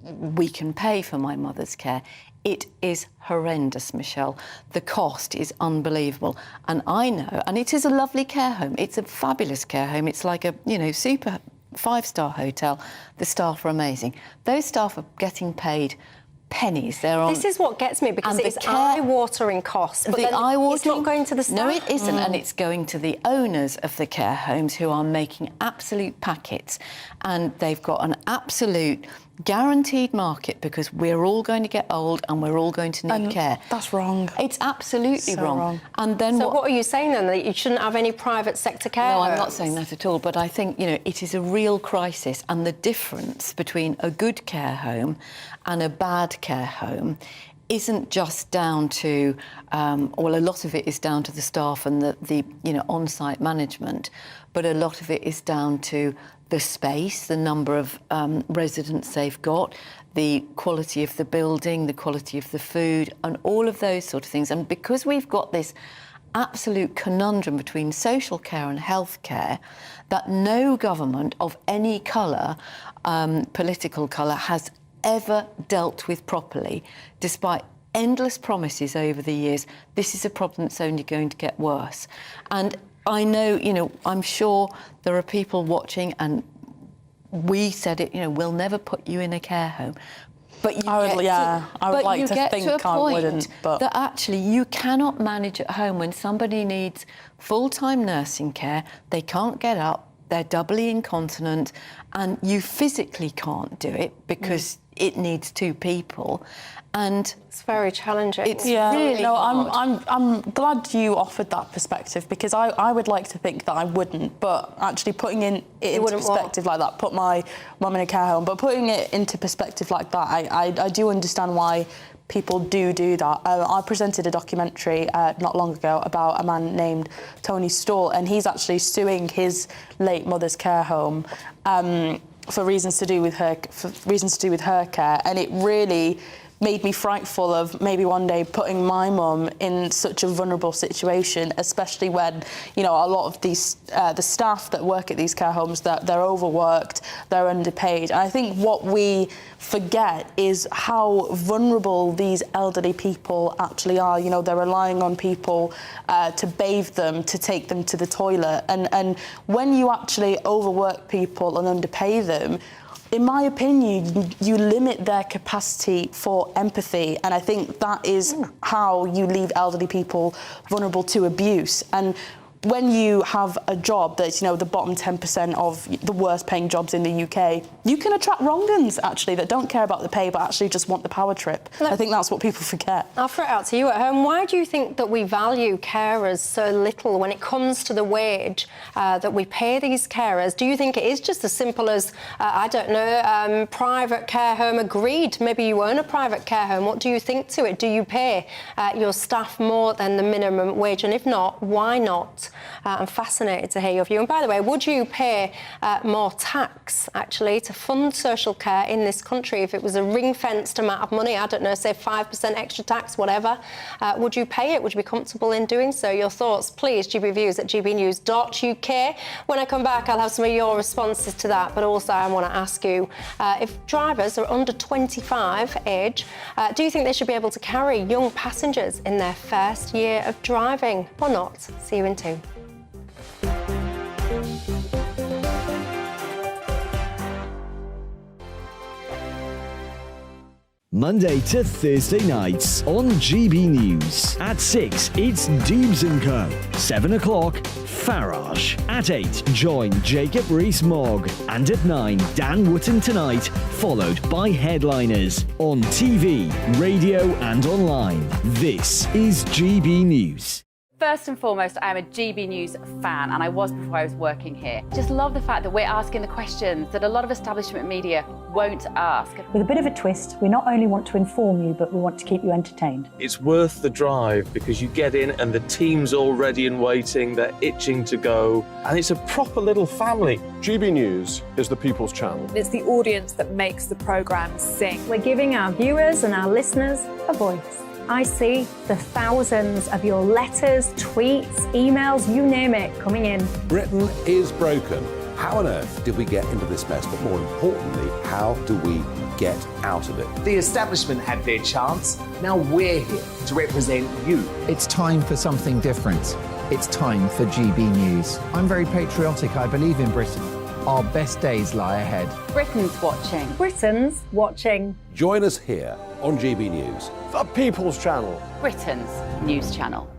we can pay for my mother's care. It is horrendous, Michelle. The cost is unbelievable. And I know, and it is a lovely care home. It's a fabulous care home. It's like a, super 5-star hotel. The staff are amazing. Those staff are getting paid pennies. This is what gets me, because it's eye-watering costs, but it's not going to the staff. No, it isn't, and it's going to the owners of the care homes who are making absolute packets, and they've got an absolute guaranteed market because we're all going to get old and we're all going to need care. That's wrong. It's absolutely wrong. And then what are you saying then? That you shouldn't have any private sector care? No, I'm not saying that at all. But I think it is a real crisis, and the difference between a good care home and a bad care home isn't just down to, a lot of it is down to the staff and the on-site management, but a lot of it is down to the space, the number of residents they've got, the quality of the building, the quality of the food, and all of those sort of things. And because we've got this absolute conundrum between social care and health care that no government of any colour, political colour, has ever dealt with properly, despite endless promises over the years, this is a problem that's only going to get worse. And I know, I'm sure there are people watching, and we said it, we'll never put you in a care home. But I would like to think I wouldn't, but that actually you cannot manage at home when somebody needs full-time nursing care, they can't get up, they're doubly incontinent, and you physically can't do it because it needs 2 people. And it's very challenging. It's really hard. I'm glad you offered that perspective, because I would like to think that I wouldn't, but actually putting it into perspective like that, put my mum in a care home, but putting it into perspective like that, I do understand why people do that. I presented a documentary not long ago about a man named Tony Stall, and he's actually suing his late mother's care home for reasons to do with her care, and it really made me frightful of maybe one day putting my mum in such a vulnerable situation, especially when, a lot of these the staff that work at these care homes, they're overworked, they're underpaid. And I think what we forget is how vulnerable these elderly people actually are. They're relying on people to bathe them, to take them to the toilet. And when you actually overwork people and underpay them, in my opinion, you limit their capacity for empathy, and I think that is how you leave elderly people vulnerable to abuse. And when you have a job that's, the bottom 10% of the worst paying jobs in the UK, you can attract wrong-uns, actually, that don't care about the pay but actually just want the power trip. Look, I think that's what people forget. I'll throw it out to you at home. Why do you think that we value carers so little when it comes to the wage that we pay these carers? Do you think it is just as simple as, private care home agreed? Maybe you own a private care home. What do you think to it? Do you pay your staff more than the minimum wage? And if not, why not? I'm fascinated to hear your view. And by the way, would you pay more tax, actually, to fund social care in this country if it was a ring-fenced amount of money? I don't know, say 5% extra tax, whatever. Would you pay it? Would you be comfortable in doing so? Your thoughts, please, gbnews.uk. When I come back, I'll have some of your responses to that. But also, I want to ask you, if drivers are under 25 age, do you think they should be able to carry young passengers in their first year of driving or not? See you in 2. Monday to Thursday nights on GB News. At 6, it's Dewbs & Co. 7 o'clock, Farage. At 8, join Jacob Rees-Mogg. And at 9, Dan Wootton Tonight, followed by headliners on TV, radio and online. This is GB News. First and foremost, I am a GB News fan, and I was before I was working here. Just love the fact that we're asking the questions that a lot of establishment media won't ask. With a bit of a twist, we not only want to inform you, but we want to keep you entertained. It's worth the drive because you get in and the team's all ready and waiting, they're itching to go, and it's a proper little family. GB News is the people's channel. It's the audience that makes the programme sing. We're giving our viewers and our listeners a voice. I see the thousands of your letters, tweets, emails, you name it, coming in. Britain is broken. How on earth did we get into this mess? But more importantly, how do we get out of it? The establishment had their chance. Now we're here to represent you. It's time for something different. It's time for GB News. I'm very patriotic. I believe in Britain. Our best days lie ahead. Britain's watching. Britain's watching. Join us here on GB News. The People's Channel. Britain's news channel.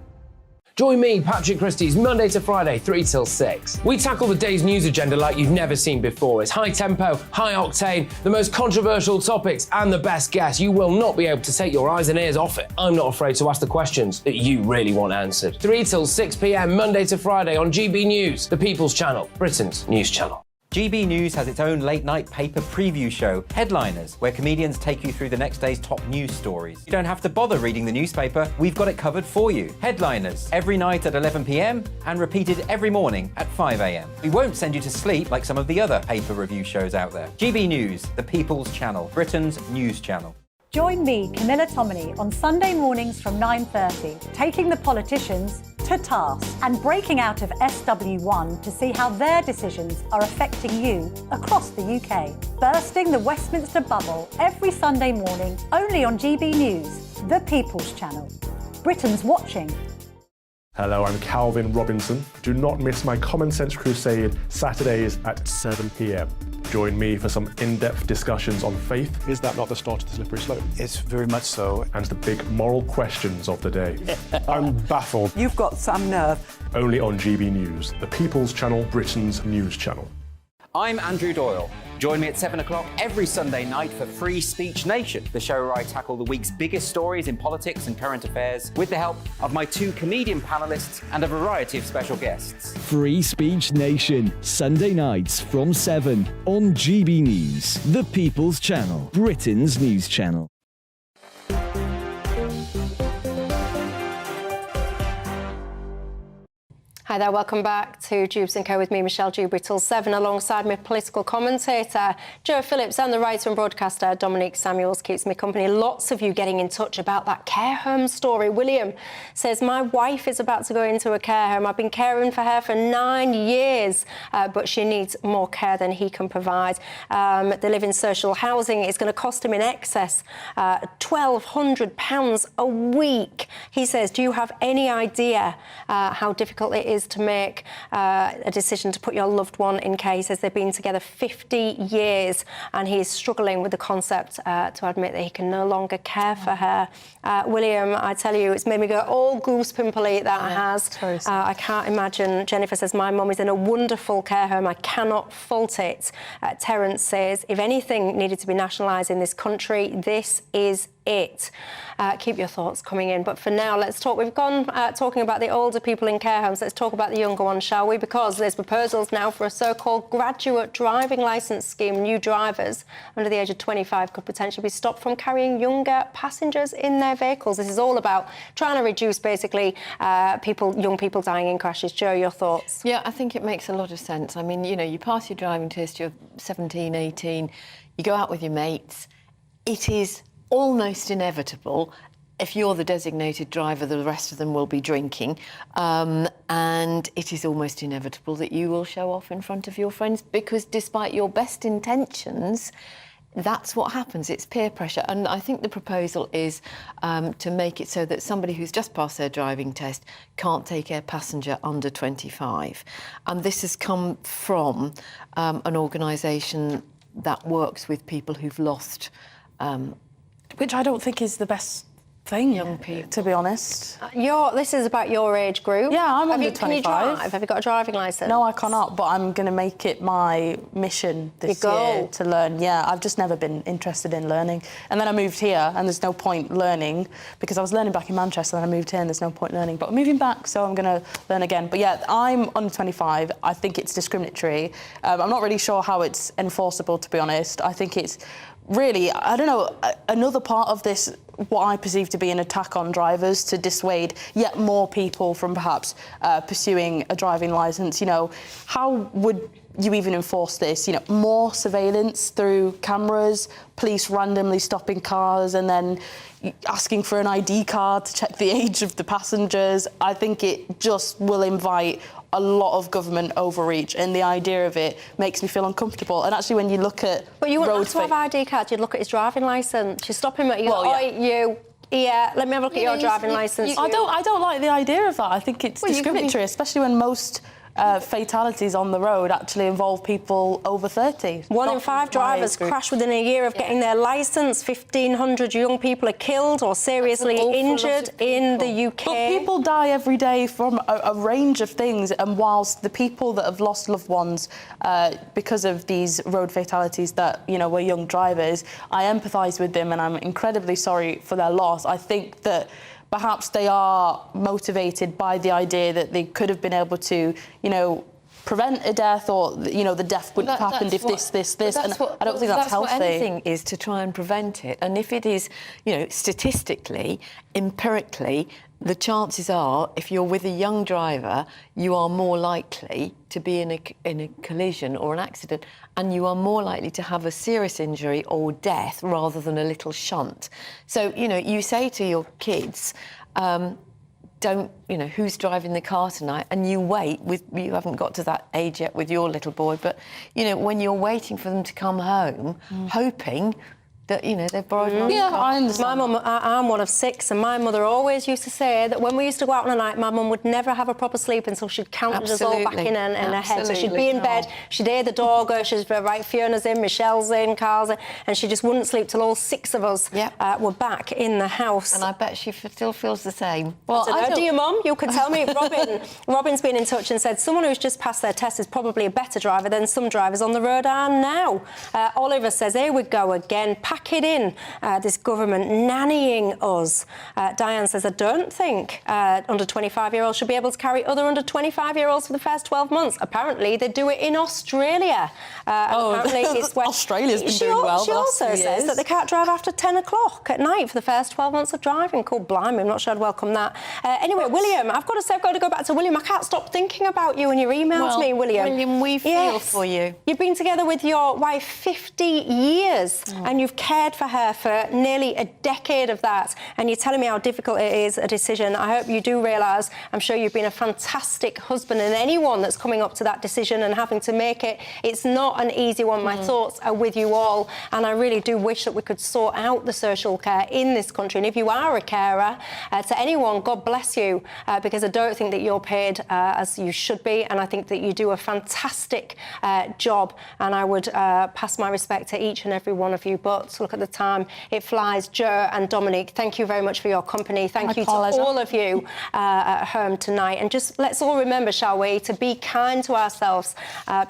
Join me, Patrick Christie's, Monday to Friday, 3 till 6. We tackle the day's news agenda like you've never seen before. It's high tempo, high octane, the most controversial topics, and the best guests. You will not be able to take your eyes and ears off it. I'm not afraid to ask the questions that you really want answered. 3 till 6 p.m, Monday to Friday on GB News, the People's Channel, Britain's news channel. GB News has its own late-night paper preview show, Headliners, where comedians take you through the next day's top news stories. You don't have to bother reading the newspaper, we've got it covered for you. Headliners, every night at 11 p.m, and repeated every morning at 5 a.m. We won't send you to sleep like some of the other paper review shows out there. GB News, the People's Channel, Britain's news channel. Join me, Camilla Tominey, on Sunday mornings from 9:30, taking the politicians to task and breaking out of SW1 to see how their decisions are affecting you across the UK. Bursting the Westminster bubble every Sunday morning, only on GB News, the People's Channel. Britain's watching. Hello, I'm Calvin Robinson. Do not miss my Common Sense Crusade Saturdays at 7 p.m. Join me for some in-depth discussions on faith. Is that not the start of the slippery slope? It's very much so. And the big moral questions of the day. I'm baffled. You've got some nerve. Only on GB News, the People's Channel, Britain's news channel. I'm Andrew Doyle. Join me at 7 o'clock every Sunday night for Free Speech Nation, the show where I tackle the week's biggest stories in politics and current affairs with the help of my 2 comedian panellists and a variety of special guests. Free Speech Nation, Sunday nights from 7 on GB News, the People's Channel, Britain's news channel. Hi there, welcome back to Dewbs & Co with me, Michelle Dewberry, till 7, alongside my political commentator, Joe Phillips, and the writer and broadcaster, Dominique Samuels, keeps me company. Lots of you getting in touch about that care home story. William says, my wife is about to go into a care home. I've been caring for her for 9 years, but she needs more care than he can provide. They live in social housing. It's going to cost him in excess £1,200 a week. He says, do you have any idea how difficult it is to make a decision to put your loved one in care? He says they've been together 50 years and he is struggling with the concept to admit that he can no longer care for her. William, I tell you, it's made me go all goose pimply, that has. I can't imagine. Jennifer says, my mum is in a wonderful care home. I cannot fault it. Terence says, if anything needed to be nationalised in this country, this is it. Keep your thoughts coming in. But for now, let's talk. We've gone talking about the older people in care homes. Let's talk about the younger ones, shall we? Because there's proposals now for a so-called graduate driving licence scheme. New drivers under the age of 25 could potentially be stopped from carrying younger passengers in their vehicles. This is all about trying to reduce, basically, young people dying in crashes. Joe, your thoughts? Yeah, I think it makes a lot of sense. I mean, you know, you pass your driving test, you're 17, 18, you go out with your mates. It is almost inevitable, if you're the designated driver, the rest of them will be drinking, and it is almost inevitable that you will show off in front of your friends, because despite your best intentions, that's what happens. It's peer pressure. And I think the proposal is to make it so that somebody who's just passed their driving test can't take a passenger under 25. And this has come from an organisation that works with people who've lost which I don't think is the best thing, young people, to be honest. This is about your age group. Yeah, I'm under 25. Can you drive? Have you got a driving licence? No, I cannot, but I'm going to make it my mission this year to learn. Yeah, I've just never been interested in learning. And then I moved here, and there's no point learning, because I was learning back in Manchester, and I moved here, and there's no point learning. But I'm moving back, so I'm going to learn again. But yeah, I'm under 25. I think it's discriminatory. I'm not really sure how it's enforceable, to be honest. I think it's really, I don't know, another part of this, what I perceive to be an attack on drivers to dissuade yet more people from perhaps pursuing a driving licence. You know, how would you even enforce this? You know, more surveillance through cameras, police randomly stopping cars and then asking for an ID card to check the age of the passengers. I think it just will invite a lot of government overreach, and the idea of it makes me feel uncomfortable. And actually, when you look at But you wouldn't road have to have ID cards, you'd look at his driving licence. You stop him at you, Well, go, yeah. oi, you, yeah, let me have a look at your driving licence. I don't like the idea of that. I think it's discriminatory, especially when most fatalities on the road actually involve people over 30. One in 5 drivers crash within a year of getting their licence. 1,500 young people are killed or seriously injured in the UK. But people die every day from a range of things, and whilst the people that have lost loved ones because of these road fatalities that, you know, were young drivers, I empathise with them and I'm incredibly sorry for their loss. I think that perhaps they are motivated by the idea that they could have been able to, you know, prevent a death, or, you know, the death wouldn't have happened if this. And I don't think that's healthy. What anything is, to try and prevent it. And if it is, you know, statistically, empirically, the chances are, if you're with a young driver, you are more likely to be in a collision or an accident, and you are more likely to have a serious injury or death rather than a little shunt. So, you know, you say to your kids, don't, you know, who's driving the car tonight? And you wait you haven't got to that age yet with your little boy, but, you know, when you're waiting for them to come home, hoping that, you know, they've borrowed Mum's car. I understand. My mum, I'm one of 6, and my mother always used to say that when we used to go out on a night, my mum would never have a proper sleep until she'd counted us all back in her head. So she'd be in bed, she'd hear the door go, she'd be right, Fiona's in, Michelle's in, Carl's in, and she just wouldn't sleep till all 6 of us were back in the house. And I bet she still feels the same. Well, I don't know. Do you, Mum? You could tell me. Robin's been in touch and said someone who's just passed their test is probably a better driver than some drivers on the road are now. Oliver says, here we go again. Pack it in, this government nannying us. Diane says, I don't think under 25-year-olds should be able to carry other under 25-year-olds for the first 12 months. Apparently, they do it in Australia. Apparently it's where Australia's been doing well. She also says that they can't drive after 10 o'clock at night for the first 12 months of driving. Cool, blimey, I'm not sure I'd welcome that. Anyway, William, I've got to say, I've got to go back to William. I can't stop thinking about you and your emails to me, William. William, we feel for you. You've been together with your wife 50 years and you've cared for her for nearly a decade of that, and you're telling me how difficult it is, a decision. I hope you do realise, I'm sure you've been a fantastic husband, and anyone that's coming up to that decision and having to make it, it's not an easy one. My thoughts are with you all, and I really do wish that we could sort out the social care in this country. And if you are a carer, to anyone, God bless you, because I don't think that you're paid as you should be, and I think that you do a fantastic job, and I would pass my respect to each and every one of you. But look at the time, it flies. Joe and Dominic, thank you very much for your company. Thank you to all of you at home tonight. And just let's all remember, shall we, to be kind to ourselves,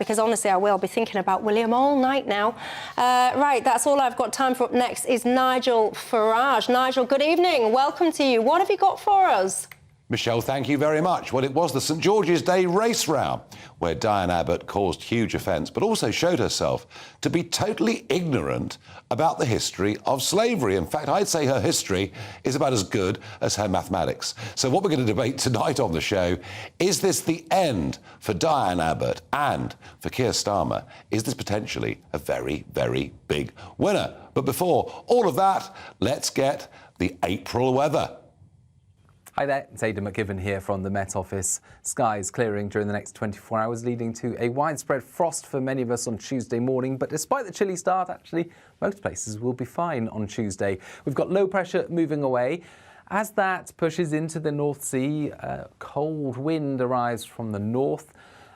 because honestly, I will be thinking about William all night now. Right, that's all I've got time for. Up next is Nigel Farage. Nigel, good evening. Welcome to you. What have you got for us? Michelle, thank you very much. Well, it was the St George's Day race row where Diane Abbott caused huge offence, but also showed herself to be totally ignorant about the history of slavery. In fact, I'd say her history is about as good as her mathematics. So what we're going to debate tonight on the show, is this the end for Diane Abbott and for Keir Starmer? Is this potentially a very, very big winner? But before all of that, let's get the April weather. Hi there, it's Aidan McGivern here from the Met Office. Skies clearing during the next 24 hours, leading to a widespread frost for many of us on Tuesday morning. But despite the chilly start, actually, most places will be fine on Tuesday. We've got low pressure moving away. As that pushes into the North Sea, cold wind arrives from the north.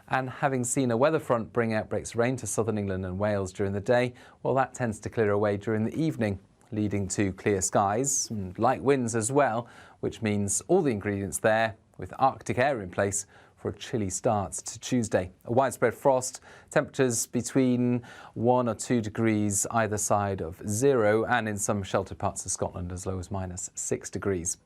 And having seen a weather front bring outbreaks of rain to southern England and Wales during the day, well, that tends to clear away during the evening, leading to clear skies and light winds as well, which means all the ingredients there with Arctic air in place for a chilly start to Tuesday. A widespread frost, temperatures between 1 or 2 degrees either side of zero, and in some sheltered parts of Scotland as low as -6 degrees.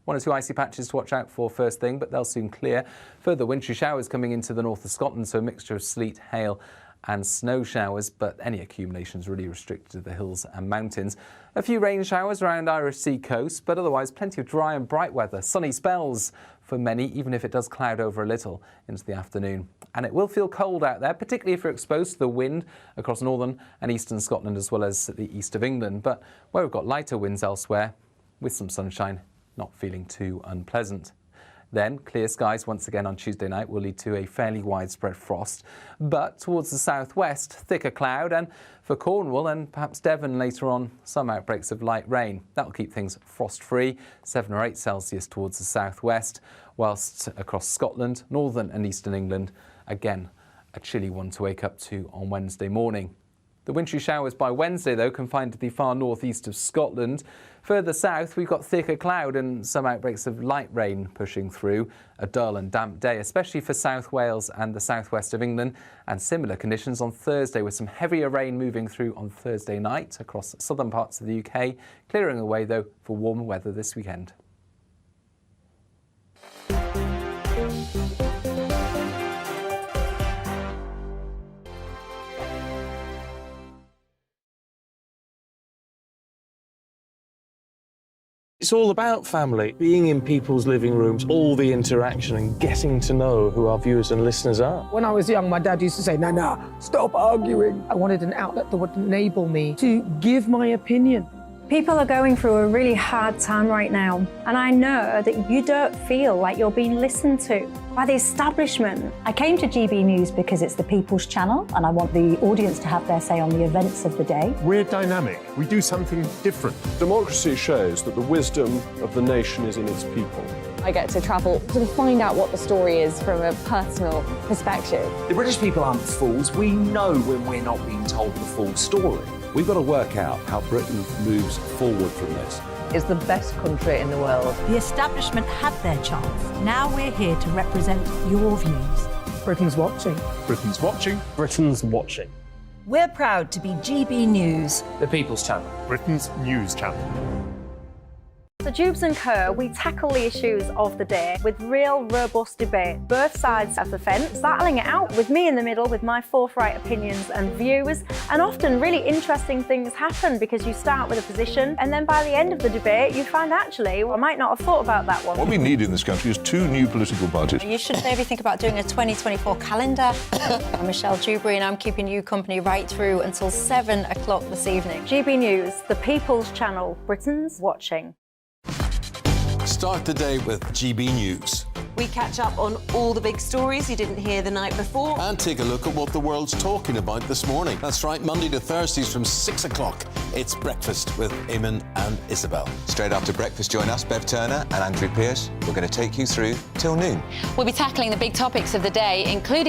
1 or 2 icy patches to watch out for first thing, but they'll soon clear. Further wintry showers coming into the north of Scotland, so a mixture of sleet, hail and snow showers, but any accumulations really restricted to the hills and mountains. A few rain showers around Irish Sea coast, but otherwise plenty of dry and bright weather. Sunny spells for many, even if it does cloud over a little into the afternoon. And it will feel cold out there, particularly if you're exposed to the wind across northern and eastern Scotland as well as the east of England. But where we've got lighter winds elsewhere, with some sunshine, not feeling too unpleasant. Then, clear skies once again on Tuesday night will lead to a fairly widespread frost. But towards the southwest, thicker cloud, and for Cornwall and perhaps Devon later on, some outbreaks of light rain. That'll keep things frost-free, 7 or 8 Celsius towards the southwest, whilst across Scotland, northern and eastern England, again, a chilly one to wake up to on Wednesday morning. The wintry showers by Wednesday, though, confined to the far northeast of Scotland. Further south, we've got thicker cloud and some outbreaks of light rain pushing through. A dull and damp day, especially for South Wales and the southwest of England. And similar conditions on Thursday, with some heavier rain moving through on Thursday night across southern parts of the UK, clearing away, though, for warmer weather this weekend. It's all about family, being in people's living rooms, all the interaction and getting to know who our viewers and listeners are. When I was young, my dad used to say, "No, stop arguing." I wanted an outlet that would enable me to give my opinion. People are going through a really hard time right now, and I know that you don't feel like you're being listened to by the establishment. I came to GB News because it's the People's Channel and I want the audience to have their say on the events of the day. We're dynamic. We do something different. Democracy shows that the wisdom of the nation is in its people. I get to travel to find out what the story is from a personal perspective. The British people aren't fools. We know when we're not being told the full story. We've got to work out how Britain moves forward from this. Is the best country in the world. The establishment had their chance. Now we're here to represent your views. Britain's watching. Britain's watching. Britain's watching. We're proud to be GB News. The People's Channel. Britain's news channel. So Dewbs & Co, we tackle the issues of the day with real, robust debate, both sides of the fence, battling it out with me in the middle with my forthright opinions and views. And often really interesting things happen because you start with a position and then by the end of the debate you find actually, well, I might not have thought about that one. What we need in this country is 2 new political parties. You should maybe think about doing a 2024 calendar. I'm Michelle Dewberry and I'm keeping you company right through until 7 o'clock this evening. GB News, the People's Channel, Britain's watching. Start the day with GB News. We catch up on all the big stories you didn't hear the night before. And take a look at what the world's talking about this morning. That's right, Monday to Thursdays from 6 o'clock. It's Breakfast with Eamon and Isabel. Straight after breakfast, join us, Bev Turner and Andrew Pearce. We're going to take you through till noon. We'll be tackling the big topics of the day, including